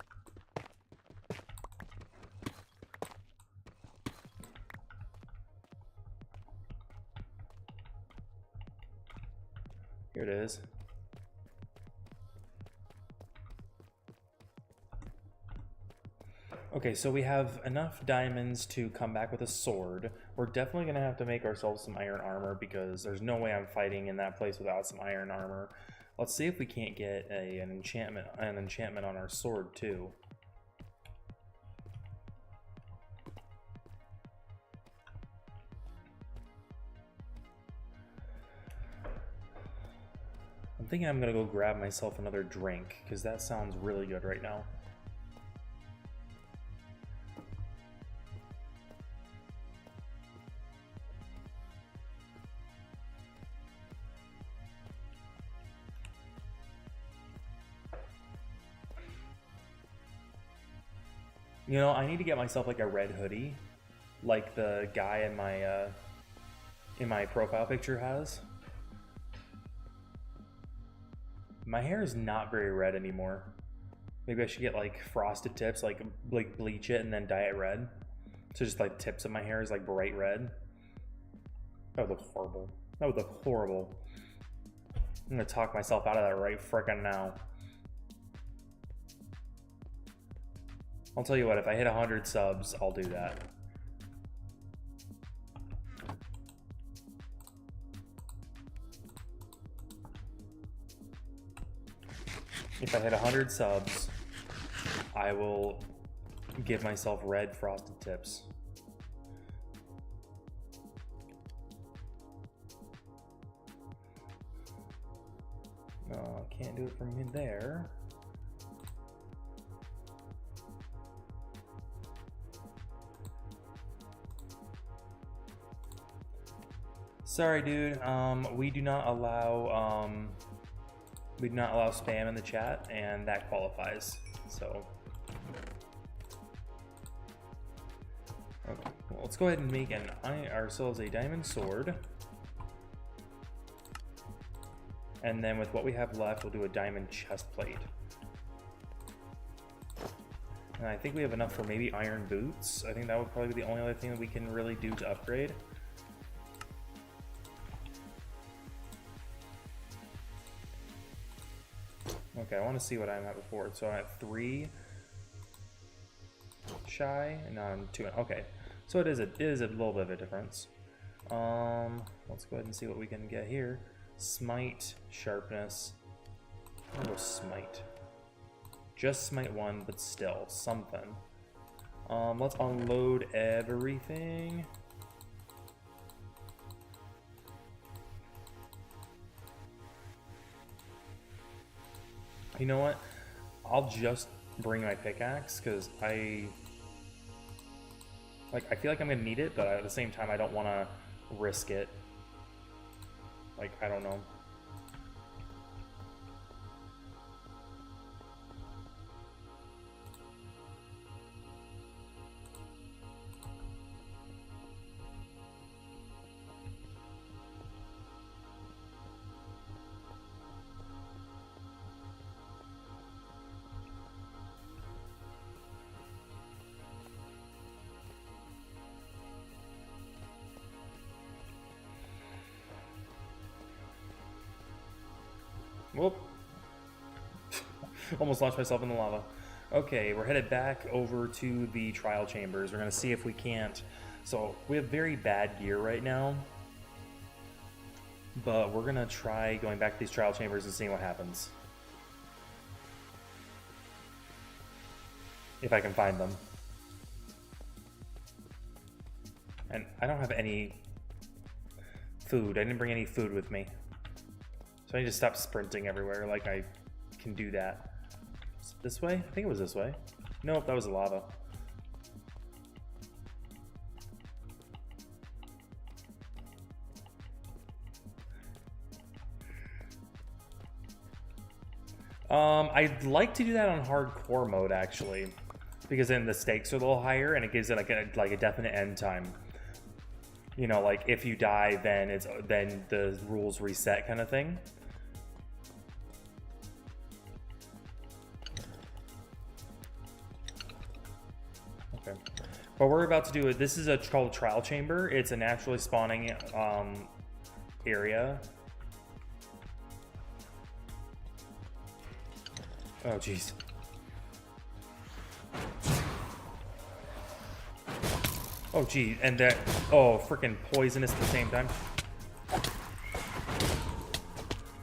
Here it is. Okay, so we have enough diamonds to come back with a sword. We're definitely going to have to make ourselves some iron armor because there's no way I'm fighting in that place without some iron armor. Let's see if we can't get an enchantment on our sword too. I'm thinking I'm going to go grab myself another drink because that sounds really good right now. You know, I need to get myself like a red hoodie, like the guy in my profile picture has. My hair is not very red anymore. Maybe I should get like frosted tips, like bleach it and then dye it red. So just like tips of my hair is like bright red. That would look horrible. That would look horrible. I'm gonna talk myself out of that right frickin' now. I'll tell you what, if I hit 100 subs, I'll do that. If I hit 100 subs, I will give myself red frosted tips. Can't do it from in there. Sorry, dude. We do not allow spam in the chat, and that qualifies. So, okay. Well, let's go ahead and make ourselves a diamond sword, and then with what we have left, we'll do a diamond chest plate. And I think we have enough for maybe iron boots. I think that would probably be the only other thing that we can really do to upgrade. Okay, I want to see what I'm at before. So I'm at 3 shy, and now I'm 2. Okay, so it is a little bit of a difference. Let's go ahead and see what we can get here. Smite, sharpness. I'll go smite. Just smite 1, but still something. Let's unload everything. You know what? I'll just bring my pickaxe because I feel like I'm gonna need it, but at the same time I don't want to risk it. Like, I don't know. Whoop. Almost launched myself in the lava. Okay, we're headed back over to the trial chambers. We're going to see if we can't. So, we have very bad gear right now. But we're going to try going back to these trial chambers and seeing what happens. If I can find them. And I don't have any food. I didn't bring any food with me. So I need to stop sprinting everywhere like I can do that. Is it this way? I think it was this way. Nope, that was lava. I'd like to do that on hardcore mode actually, because then the stakes are a little higher and it gives it like a definite end time. You know, like if you die, then the rules reset kind of thing. Okay, what we're about to do is this is called Trial Chamber. It's a naturally spawning area. Oh, jeez. Oh, gee, and that... Oh, freaking poisonous at the same time.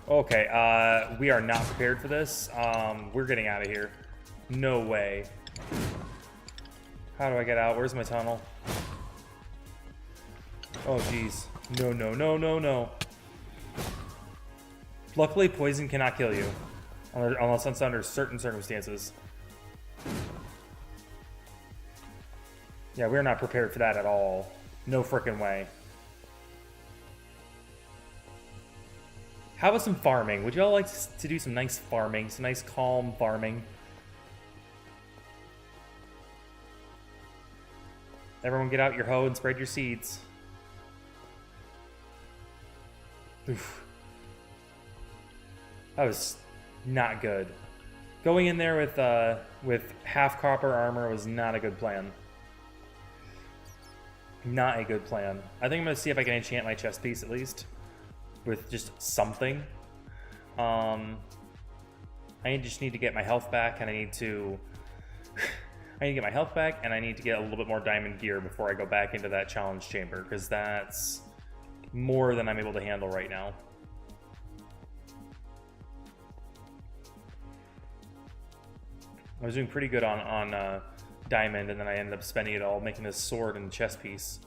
Okay, we are not prepared for this. We're getting out of here. No way. How do I get out? Where's my tunnel? Oh, jeez. No, no, no, no, no. Luckily, poison cannot kill you. Unless it's under certain circumstances. Yeah, we're not prepared for that at all. No frickin' way. How about some farming? Would y'all like to do some nice farming? Some nice calm farming? Everyone get out your hoe and spread your seeds. Oof. That was not good. Going in there with half copper armor was not a good plan. Not a good plan. I think I'm gonna see if I can enchant my chest piece at least with just something. I just need to get my health back, and I need to get my health back, and I need to get a little bit more diamond gear before I go back into that challenge chamber, because that's more than I'm able to handle right now. I was doing pretty good on diamond, and then I ended up spending it all making this sword and chest piece.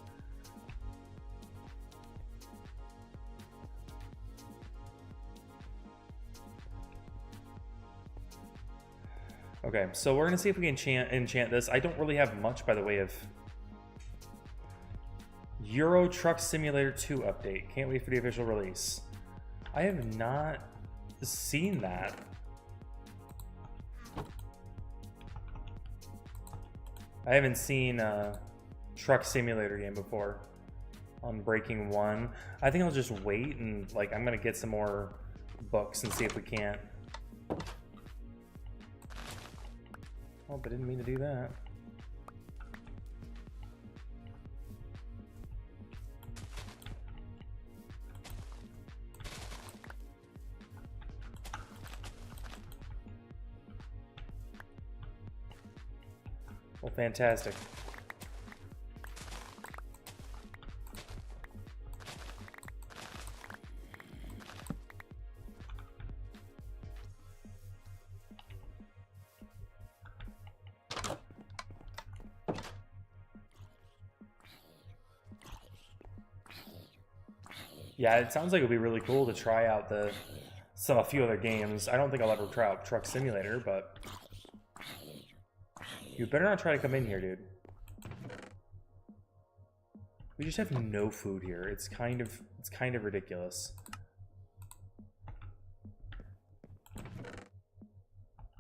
Okay, so we're gonna see if we can enchant this. I don't really have much by the way of Euro Truck Simulator 2 update. Can't wait for the official release. I have not seen that. I haven't seen a Truck Simulator game before on Breaking 1. I think I'll just wait and like I'm gonna get some more books and see if we can't. Oh, but I didn't mean to do that. Well, fantastic. Yeah, it sounds like it would be really cool to try out a few other games. I don't think I'll ever try out Truck Simulator, but you better not try to come in here, dude. We just have no food here. It's kind of ridiculous.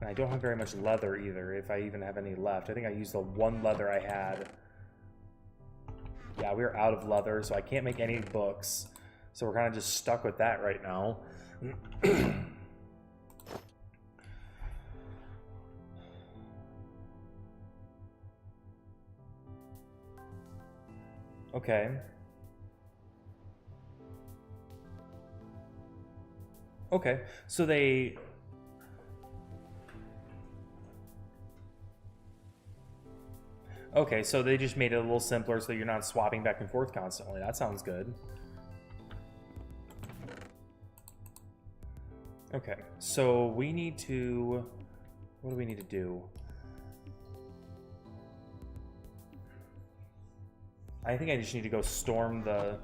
And I don't have very much leather either, if I even have any left. I think I used the one leather I had. Yeah, we're out of leather, so I can't make any books. So we're kind of just stuck with that right now. Okay. Okay, so they... Okay, so they just made it a little simpler so you're not swapping back and forth constantly. That sounds good. Okay, so we need to... What do we need to do? I think I just need to go storm the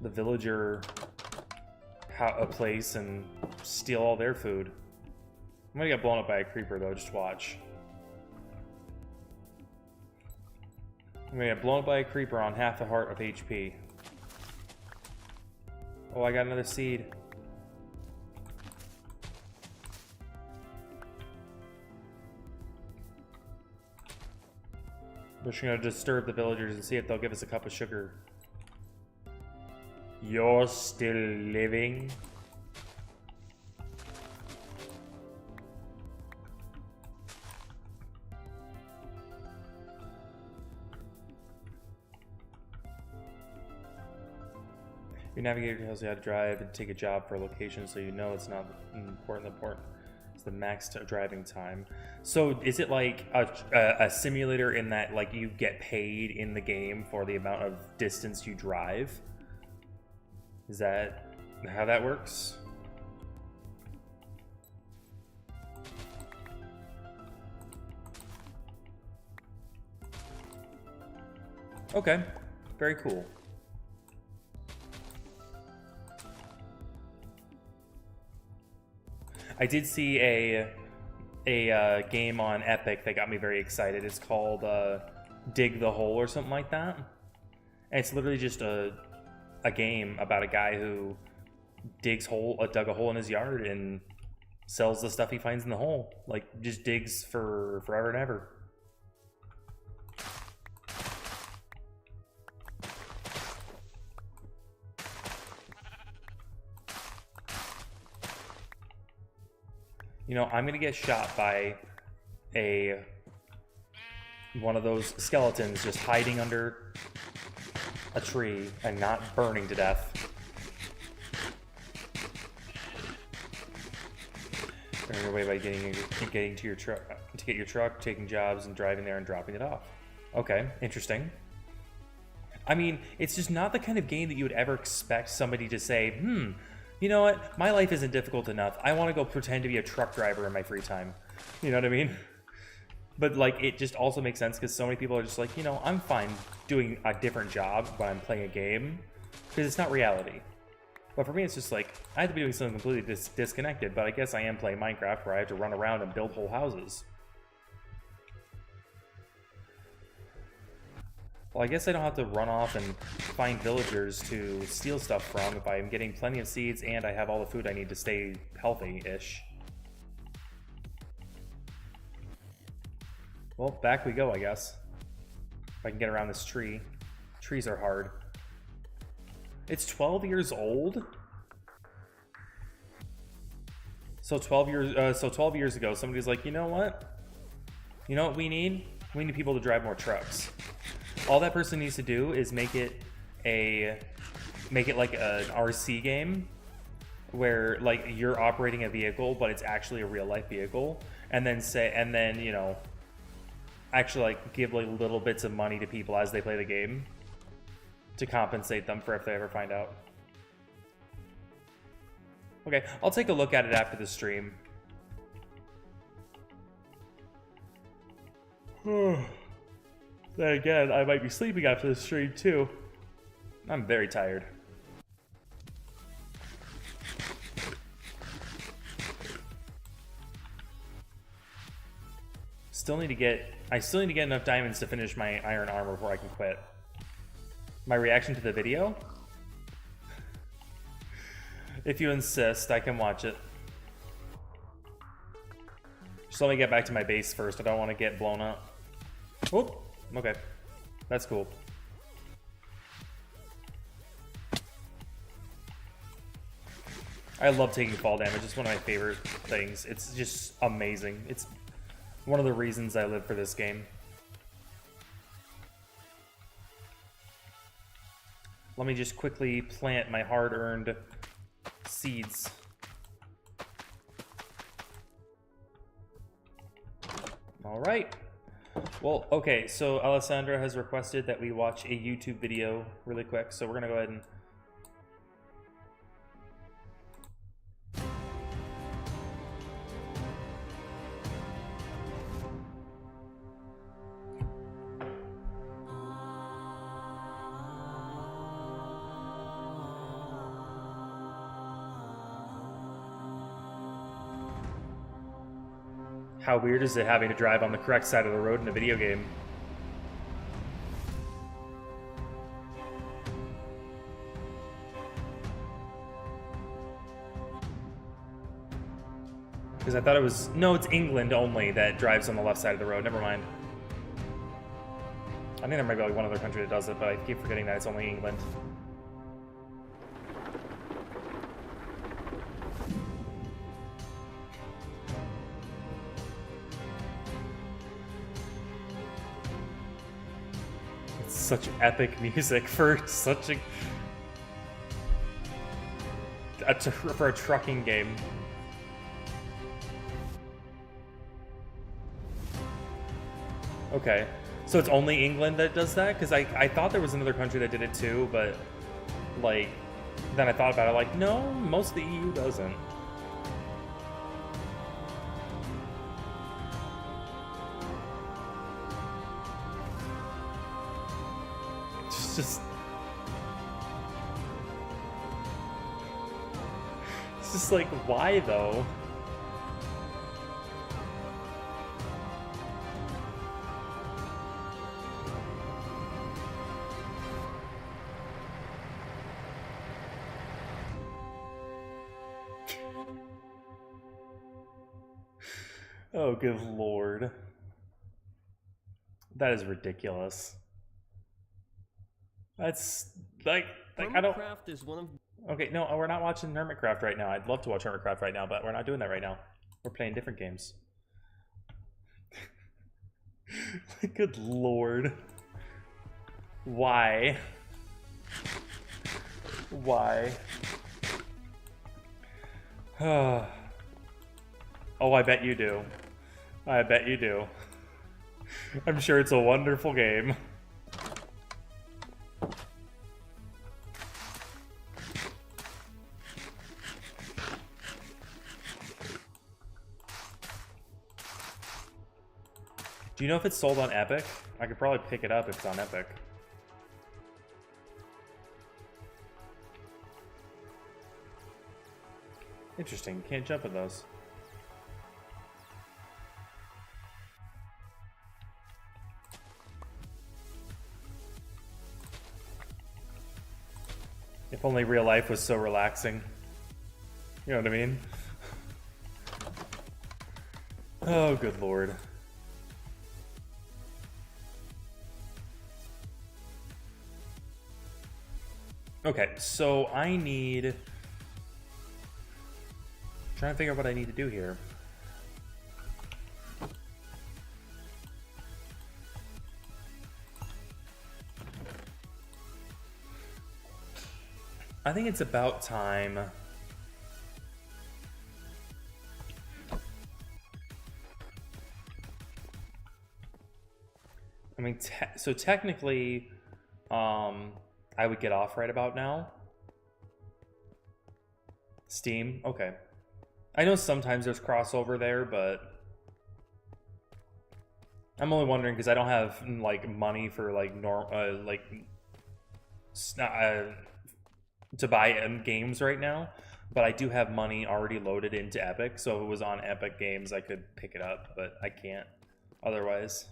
villager a place and steal all their food. I'm gonna get blown up by a creeper though, just watch. I'm gonna get blown up by a creeper on half a heart of HP. Oh, I got another seed. We're just gonna disturb the villagers and see if they'll give us a cup of sugar. You're still living? Your navigator tells you how to drive and take a job for a location, so you know it's not important. It's the max driving time. So is it like a simulator in that like you get paid in the game for the amount of distance you drive? Is that how that works? Okay, very cool. I did see a game on Epic that got me very excited. It's called Dig the Hole or something like that. And it's literally just a game about a guy who dug a hole in his yard and sells the stuff he finds in the hole. Like, just digs for forever and ever. You know, I'm gonna get shot by one of those skeletons just hiding under a tree and not burning to death. Earn your way by getting to your truck, to get your truck, taking jobs, and driving there and dropping it off. Okay, interesting. I mean, it's just not the kind of game that you would ever expect somebody to say, you know what? My life isn't difficult enough. I want to go pretend to be a truck driver in my free time. You know what I mean? But, like, it just also makes sense because so many people are just like, you know, I'm fine doing a different job when I'm playing a game because it's not reality. But for me, it's just like, I have to be doing something completely disconnected, but I guess I am playing Minecraft where I have to run around and build whole houses. Well, I guess I don't have to run off and find villagers to steal stuff from if I'm getting plenty of seeds and I have all the food I need to stay healthy-ish. Well, back we go, I guess. If I can get around this tree. Trees are hard. It's 12 years old? So 12 years ago, somebody's like, you know what? You know what we need? We need people to drive more trucks. All that person needs to do is make it like an RC game where like you're operating a vehicle, but it's actually a real life vehicle, and then you know, actually like give like little bits of money to people as they play the game to compensate them for if they ever find out. Okay, I'll take a look at it after the stream. Then again, I might be sleeping after the stream too. I'm very tired. I still need to get enough diamonds to finish my iron armor before I can quit. My reaction to the video? If you insist, I can watch it. Just let me get back to my base first. I don't want to get blown up. Oop. Okay, that's cool. I love taking fall damage. It's one of my favorite things. It's just amazing. It's one of the reasons I live for this game. Let me just quickly plant my hard-earned seeds. All right. Well, okay, so Alessandra has requested that we watch a YouTube video really quick, so we're going to go ahead and... How weird is it having to drive on the correct side of the road in a video game? Because I thought it was... No, it's England only that drives on the left side of the road. Never mind. I think there might be like one other country that does it, but I keep forgetting that it's only England. It's such epic music for such a for a trucking game. Okay, so it's only England that does that? Because I thought there was another country that did it too, but like then I thought about it like, no, most of the EU doesn't. It's just like, why though? Oh, good lord. That is ridiculous. That's like I don't. Hermitcraft is one of... Okay, no, we're not watching Hermitcraft right now. I'd love to watch Hermitcraft right now, but we're not doing that right now. We're playing different games. Good lord. Why? Why? Oh, I bet you do. I bet you do. I'm sure it's a wonderful game. Do you know if it's sold on Epic? I could probably pick it up if it's on Epic. Interesting. Can't jump in those. If only real life was so relaxing. You know what I mean? Oh, good lord. Okay, so I need... trying to figure out what I need to do here. I think it's about time. I mean, so technically, I would get off right about now. Steam, okay. I know sometimes there's crossover there, but I'm only wondering because I don't have like money for like to buy games right now, but I do have money already loaded into Epic, so if it was on Epic Games I could pick it up, but I can't otherwise.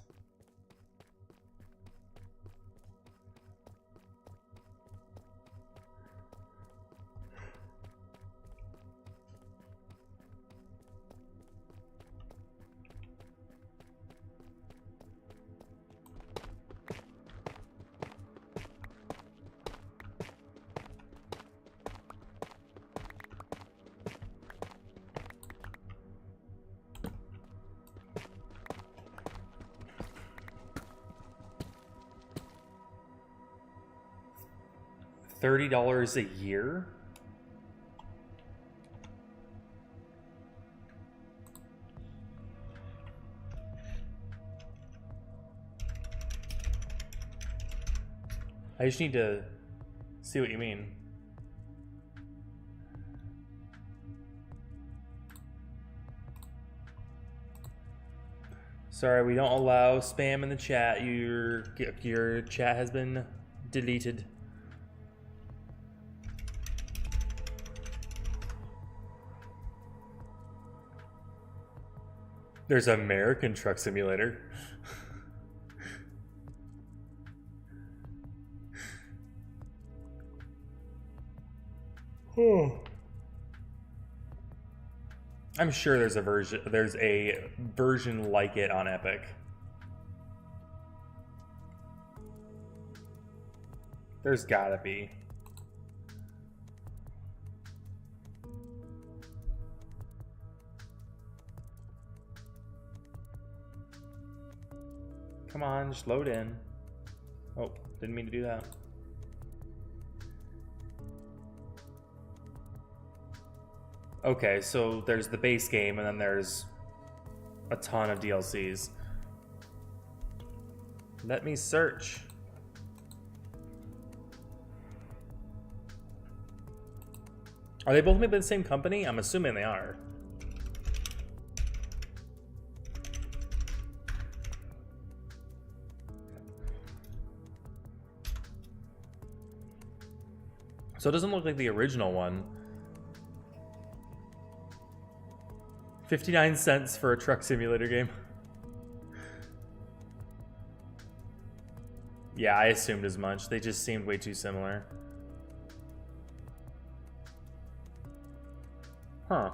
$30 a year? I just need to see what you mean. Sorry, we don't allow spam in the chat. Your chat has been deleted. There's American Truck Simulator. I'm sure there's a version like it on Epic. There's gotta be. Come on, just load in. Oh, didn't mean to do that. Okay, so there's the base game, and then there's a ton of DLCs. Let me search. Are they both made by the same company? I'm assuming they are. So it doesn't look like the original one. 59 cents for a truck simulator game. Yeah, I assumed as much. They just seemed way too similar. Huh.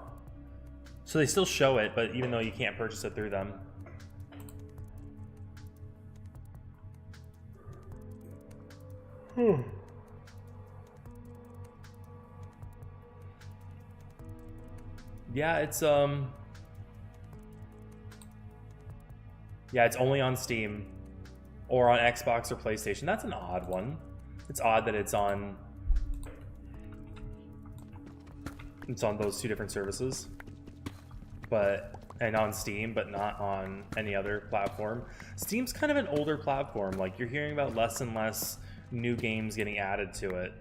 So they still show it, but even though you can't purchase it through them. Yeah, it's yeah, it's only on Steam or on Xbox or PlayStation. That's an odd one. It's odd that it's on those two different services, and on Steam, but not on any other platform. Steam's kind of an older platform. Like, you're hearing about less and less new games getting added to it,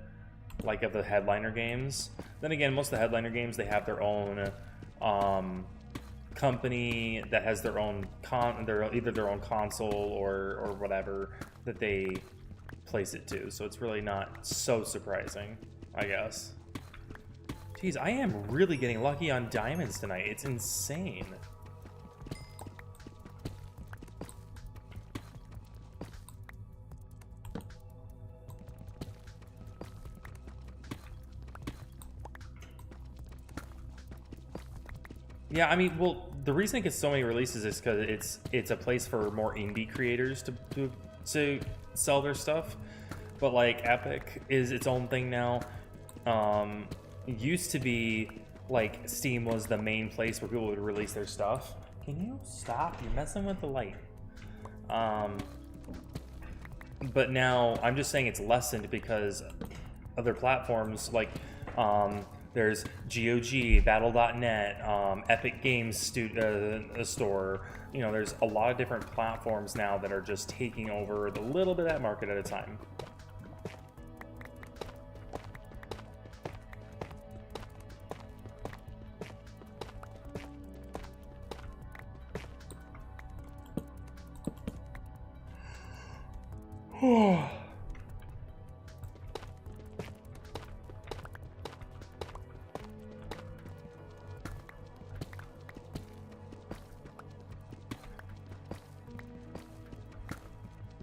like of the headliner games. Then again, most of the headliner games, they have their own company that has their own either their own console or whatever that they place it to. So it's really not so surprising, I guess. Jeez, I am really getting lucky on diamonds tonight. It's insane. Yeah, I mean, well, the reason it gets so many releases is because it's a place for more indie creators to sell their stuff. But like Epic is its own thing now. It used to be like Steam was the main place where people would release their stuff. Can you stop? You're messing with the light. But now I'm just saying it's lessened because other platforms like there's GOG, Battle.net, Epic Games Store. You know, there's a lot of different platforms now that are just taking over the little bit of that market at a time.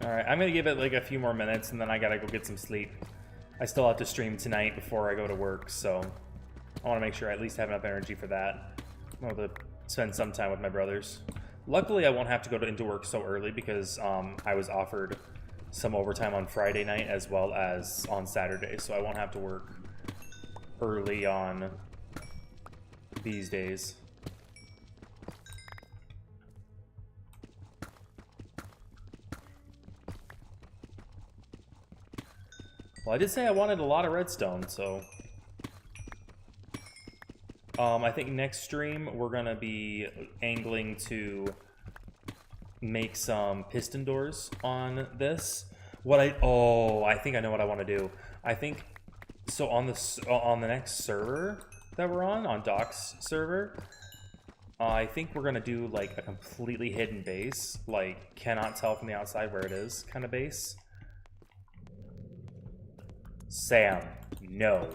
Alright, I'm gonna give it like a few more minutes and then I gotta go get some sleep. I still have to stream tonight before I go to work, so I want to make sure I at least have enough energy for that. I'm able to spend some time with my brothers. Luckily, I won't have to go into work so early because I was offered some overtime on Friday night as well as on Saturday, so I won't have to work early on these days. Well, I did say I wanted a lot of redstone, so I think next stream we're gonna be angling to make some piston doors on this. I think I know what I want to do. I think so on the next server that we're on Doc's server, I think we're gonna do like a completely hidden base, like cannot tell from the outside where it is kind of base. Sam, no.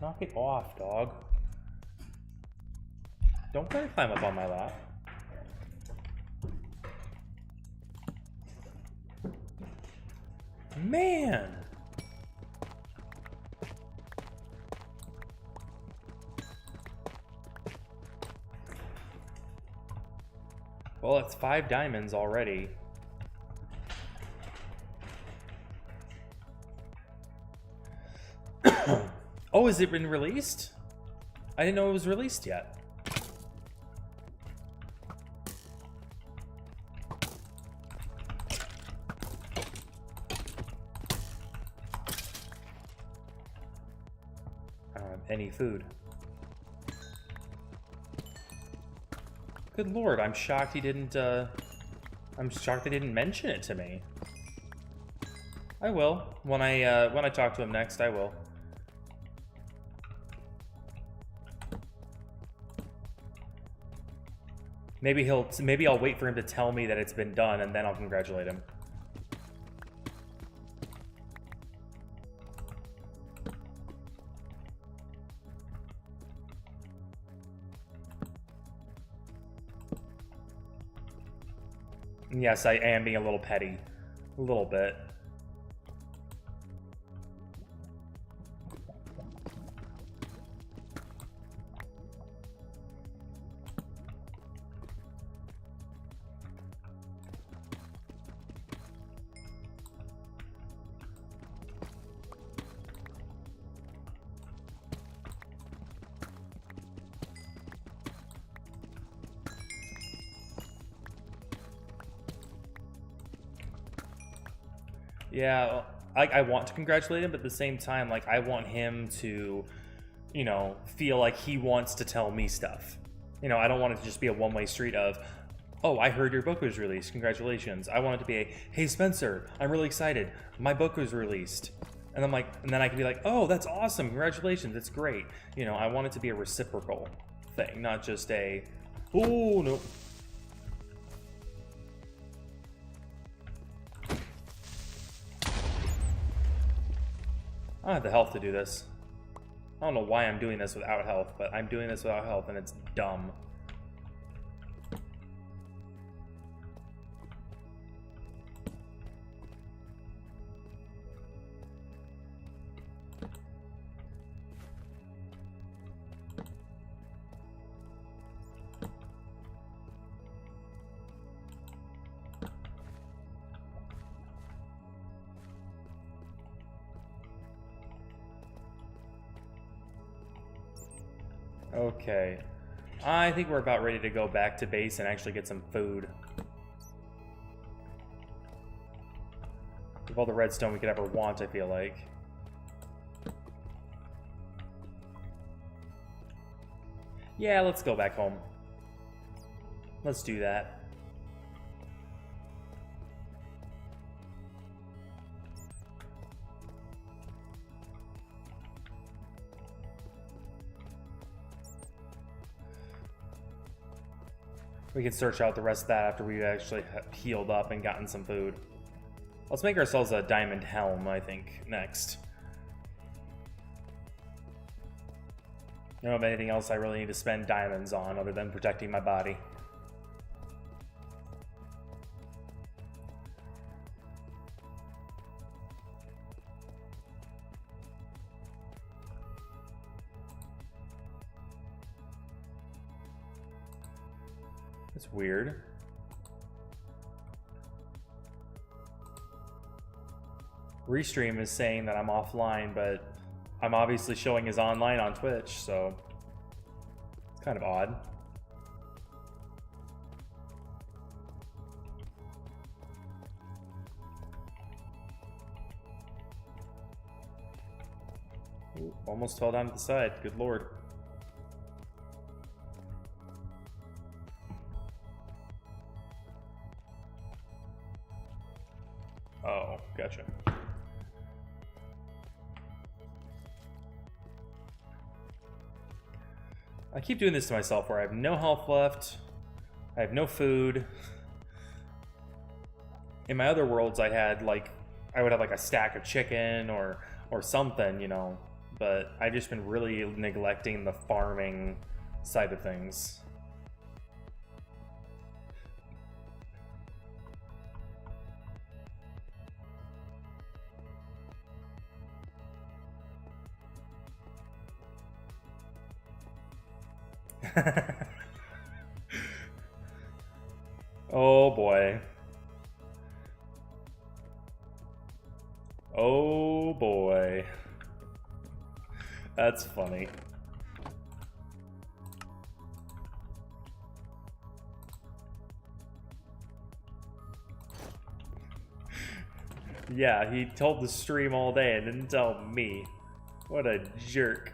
Knock it off, dog. Don't try to climb up on my lap. Man! Well, it's 5 diamonds already. Oh, has it been released? I didn't know it was released yet. I don't have any food. Good lord, I'm shocked he didn't, I'm shocked they didn't mention it to me. I will. When I talk to him next, I will. Maybe I'll wait for him to tell me that it's been done, and then I'll congratulate him. Yes, I am being a little petty. A little bit. Yeah, I want to congratulate him, but at the same time, like, I want him to, you know, feel like he wants to tell me stuff. You know, I don't want it to just be a one-way street of, oh, I heard your book was released, congratulations. I want it to be a, hey, Spencer, I'm really excited, my book was released. And I'm like, and then I can be like, oh, that's awesome, congratulations, it's great. You know, I want it to be a reciprocal thing, not just a, oh, no. I don't have the health to do this. I don't know why I'm doing this without health, but I'm doing this without health, and it's dumb. Okay. I think we're about ready to go back to base and actually get some food. With all the redstone we could ever want, I feel like. Yeah, let's go back home. Let's do that. We can search out the rest of that after we've actually healed up and gotten some food. Let's make ourselves a diamond helm, I think, next. I don't have anything else I really need to spend diamonds on other than protecting my body. It's weird. Restream is saying that I'm offline, but I'm obviously showing as online on Twitch, so it's kind of odd. Ooh, almost fell down to the side. Good lord. Oh, gotcha. I keep doing this to myself where I have no health left, I have no food. In my other worlds, I would have like a stack of chicken or something, you know, but I've just been really neglecting the farming side of things. Oh boy. Oh boy. That's funny. Yeah, he told the stream all day and didn't tell me. What a jerk.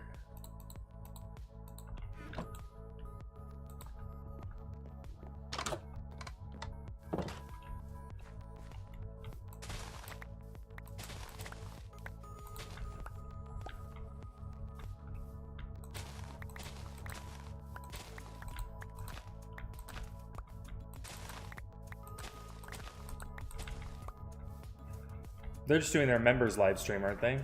They're just doing their members live stream, aren't they?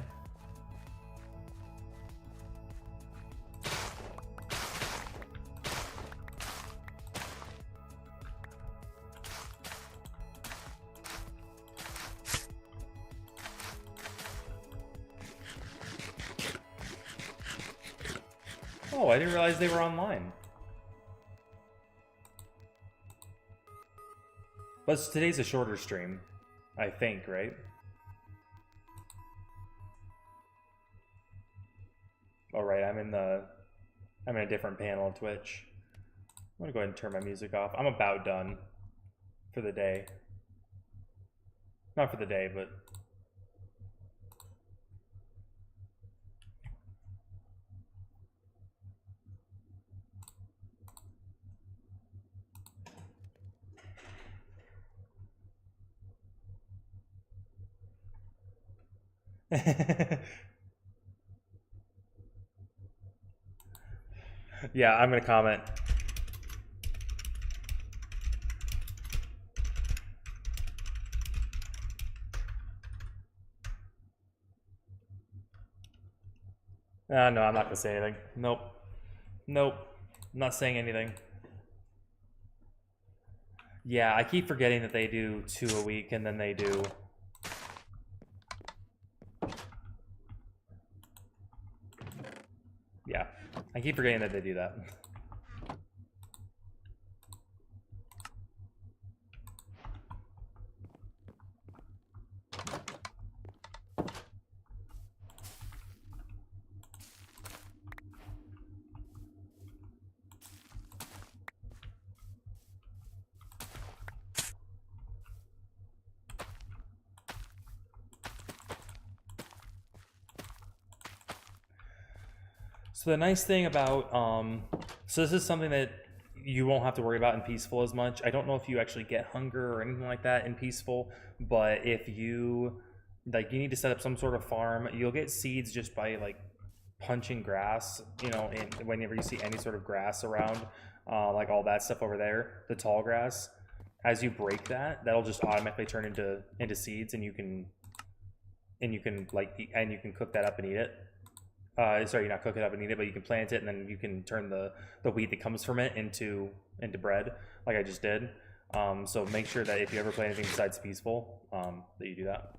Oh, I didn't realize they were online. But today's a shorter stream, I think, right? All right, I'm in a different panel of Twitch. I'm gonna go ahead and turn my music off. I'm about done for the day. Not for the day, but yeah, I'm gonna comment. No, I'm not gonna say anything. Nope. Nope. I'm not saying anything. Yeah, I keep forgetting that they do 2 a week and then they do. Yeah, I keep forgetting that they do that. So the nice thing about, so this is something that you won't have to worry about in Peaceful as much. I don't know if you actually get hunger or anything like that in Peaceful, but if you, like, you need to set up some sort of farm, you'll get seeds just by, like, punching grass, you know, and whenever you see any sort of grass around, like all that stuff over there, the tall grass, as you break that, that'll just automatically turn into seeds, and you can like, and you can cook that up and eat it. Sorry, not cook it up and eat it, but you can plant it, and then you can turn the wheat that comes from it into bread, like I just did. So make sure that if you ever play anything besides Peaceful, that you do that.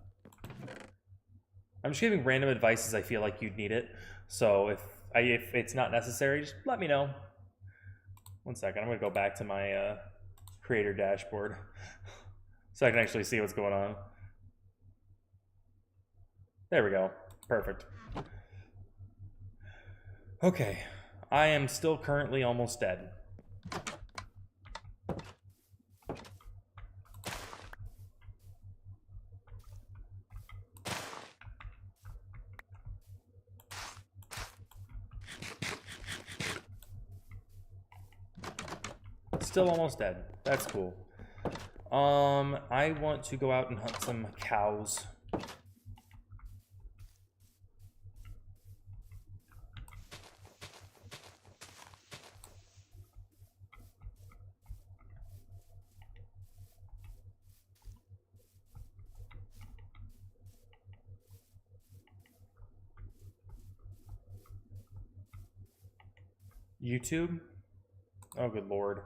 I'm just giving random advice as I feel like you'd need it. So if it's not necessary, just let me know. One second, I'm gonna go back to my creator dashboard so I can actually see what's going on. There we go. Perfect. Okay, I am still currently almost dead. Still almost dead. That's cool. I want to go out and hunt some cows. YouTube? Oh, good lord.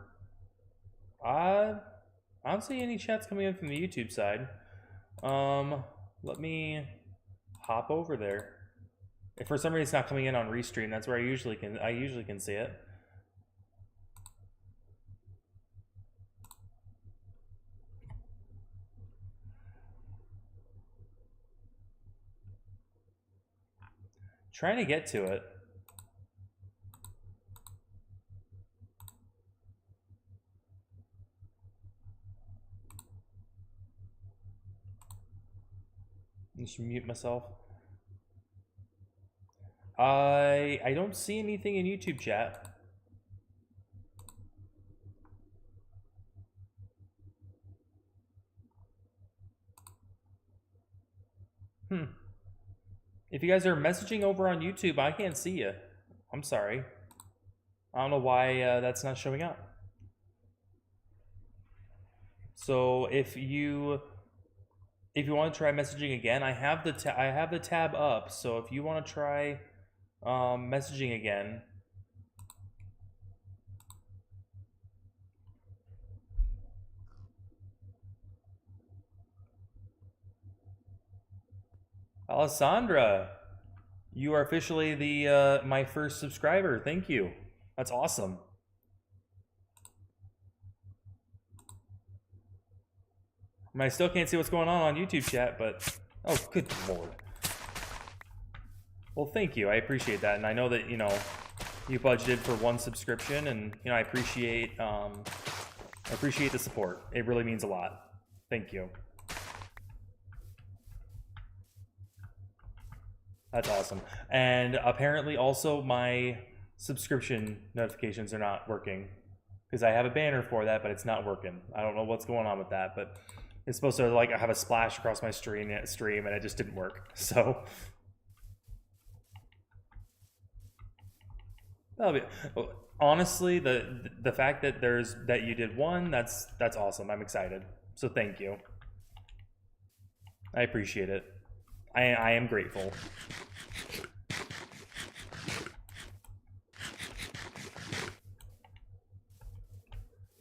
I don't see any chats coming in from the YouTube side. Let me hop over there. If for some reason it's not coming in on Restream, that's where I usually can see it. Trying to get to it. Just mute myself. I don't see anything in YouTube chat. If you guys are messaging over on YouTube, I can't see you. I'm sorry. I don't know why that's not showing up. So if you want to try messaging again, I have the tab up. So if you want to try messaging again. Alessandra, you are officially the my first subscriber. Thank you. That's awesome. I mean, I still can't see what's going on YouTube chat, but oh, good lord. Well, thank you. I appreciate that, and I know that you budgeted for one subscription, and I appreciate the support. It really means a lot. Thank you. That's awesome. And apparently also my subscription notifications are not working because I have a banner for that, but it's not working. I don't know what's going on with that, but it's supposed to like have a splash across my stream and it just didn't work. So that'll be honestly the fact that you did one, that's awesome. I'm excited. So thank you. I appreciate it. I am grateful.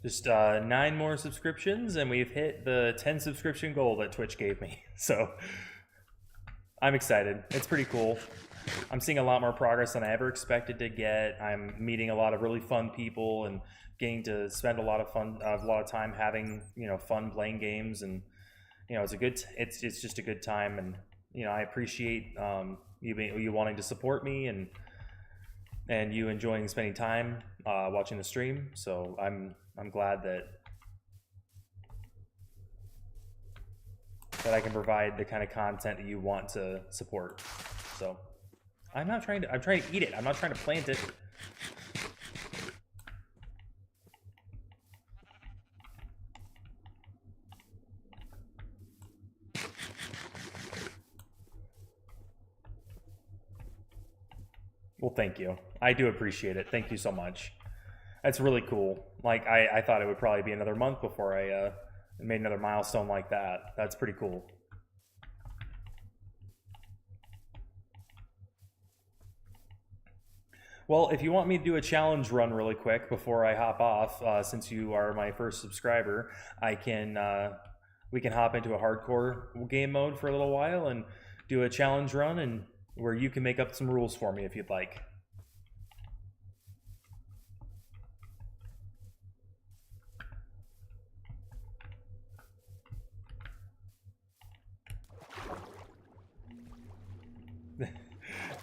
Just 9 more subscriptions, and we've hit the 10 subscription goal that Twitch gave me. So I'm excited. It's pretty cool. I'm seeing a lot more progress than I ever expected to get. I'm meeting a lot of really fun people and getting to spend a lot of time having fun playing games, and it's just a good time. And I appreciate you wanting to support me and you enjoying spending time watching the stream. So I'm glad that I can provide the kind of content that you want to support. So I'm trying to eat it. I'm not trying to plant it. Well, thank you. I do appreciate it. Thank you so much. That's really cool. Like, I thought it would probably be another month before I made another milestone like that. That's pretty cool. Well, if you want me to do a challenge run really quick before I hop off, since you are my first subscriber, we can hop into a hardcore game mode for a little while and do a challenge run, and where you can make up some rules for me if you'd like.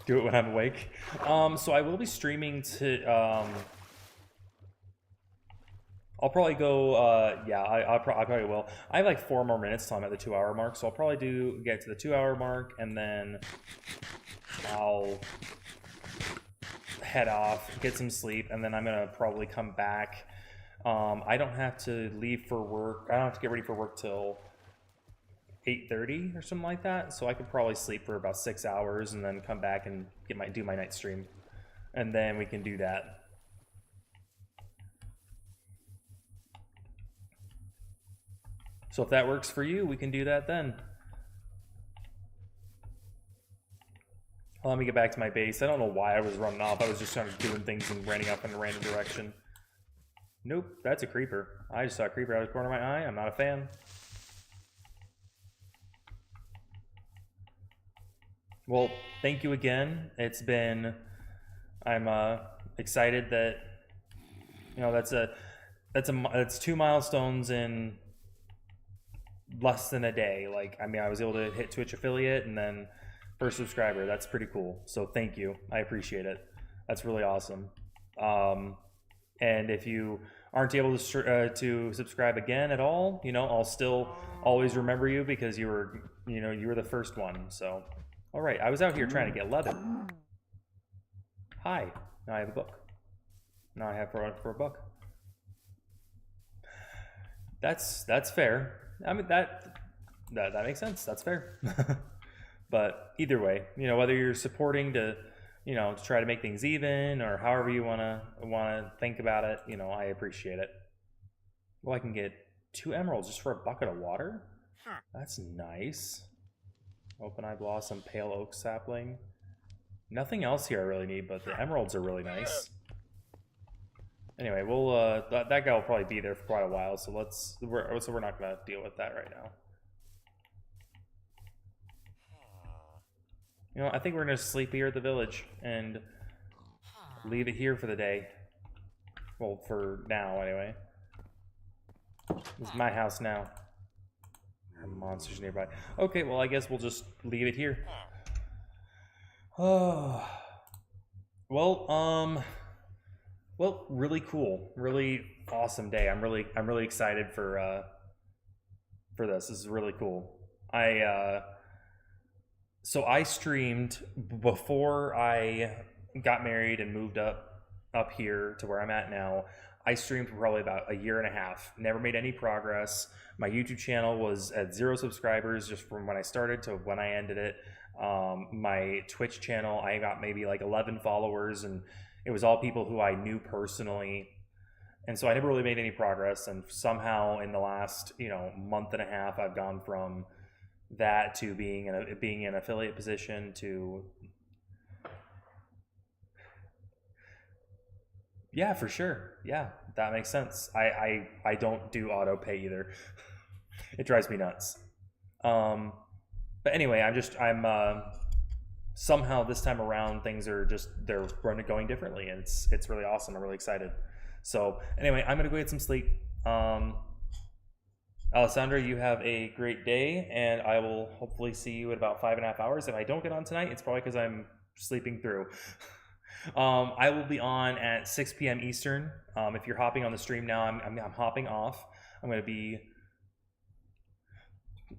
Do it when I'm awake. So I will be streaming to I'll probably go yeah, I probably will. I have like 4 more minutes till I'm at the 2-hour mark, so I'll probably get to the 2-hour mark, and then I'll head off, get some sleep, and then I'm gonna probably come back. I don't have to leave for work. I don't have to get ready for work till 8:30 or something like that, so I could probably sleep for about 6 hours and then come back and do my night stream, and then we can do that. So if that works for you, we can do that then. Let me get back to my base. I don't know why I was running off. I was just kind of doing things and running up in a random direction. Nope, that's a creeper. I just saw a creeper out of the corner of my eye. I'm not a fan. Well, thank you again. It's been... I'm excited that, you know, that's 2 milestones in less than a day. Like, I mean, I was able to hit Twitch affiliate and then first subscriber. That's pretty cool. So thank you. I appreciate it. That's really awesome. And if you aren't able to subscribe again at all, you know, I'll still always remember you because you were the first one. So, all right, I was out here trying to get leather. Hi. Now I have a book. Now I have for a book. That's fair. I mean that makes sense. That's fair. But either way, you know, whether you're supporting to, you know, to try to make things even or however you wanna think about it, you know, I appreciate it. Well, I can get 2 emeralds just for a bucket of water. That's nice. Open eye blossom, pale oak sapling. Nothing else here I really need, but the emeralds are really nice. Anyway, we'll that guy will probably be there for quite a while, so we're not gonna deal with that right now. You know, I think we're gonna sleep here at the village and leave it here for the day. Well, for now anyway. This is my house now. There are monsters nearby. Okay, well I guess we'll just leave it here. Oh, well, really cool, really awesome day. I'm really excited for this. This is really cool. So I streamed before I got married and moved up here to where I'm at now. I streamed for probably about a year and a half. Never made any progress. My YouTube channel was at 0 subscribers just from when I started to when I ended it. My Twitch channel, I got maybe like 11 followers, and it was all people who I knew personally. And so I never really made any progress. And somehow in the last, you know, month and a half, I've gone from that to being in an affiliate position to, yeah, for sure. Yeah, that makes sense. I don't do auto pay either. It drives me nuts. But anyway, I'm somehow this time around things are they're going differently, and it's really awesome. I'm really excited. So anyway, I'm gonna go get some sleep. Alessandra, you have a great day, and I will hopefully see you in about 5.5 hours. If I don't get on tonight, it's probably because I'm sleeping through. I will be on at 6 p.m. Eastern. If you're hopping on the stream now, I'm hopping off. I'm gonna be.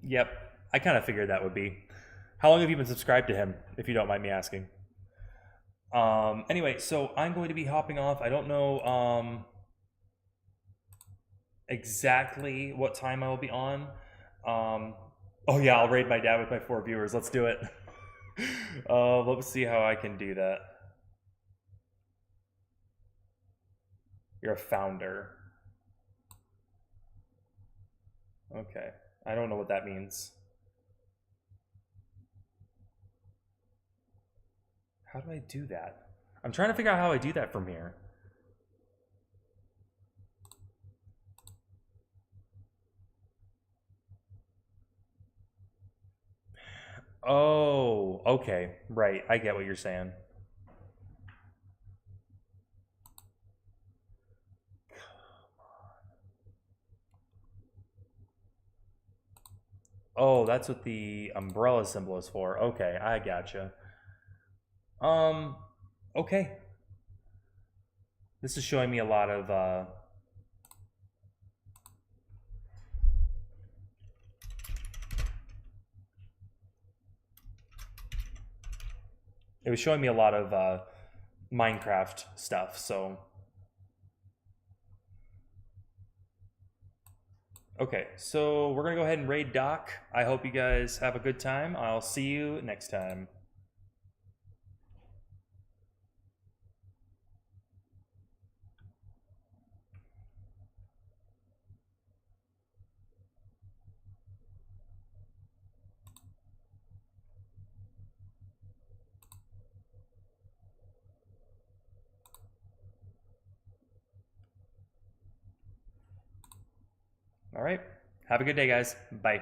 Yep, I kind of figured that would be. How long have you been subscribed to him, if you don't mind me asking? Anyway, so I'm going to be hopping off. I don't know exactly what time I will be on. Oh yeah, I'll raid my dad with my 4 viewers. Let's do it. Let's see how I can do that. You're a founder. Okay. I don't know what that means. How do I do that? I'm trying to figure out how I do that from here. Oh, okay. Right. I get what you're saying. Oh, that's what the umbrella symbol is for. Okay, I gotcha. Okay. This is showing me a lot of, it was showing me a lot of, Minecraft stuff, so. Okay, so we're gonna go ahead and raid Doc. I hope you guys have a good time. I'll see you next time. All right. Have a good day, guys. Bye.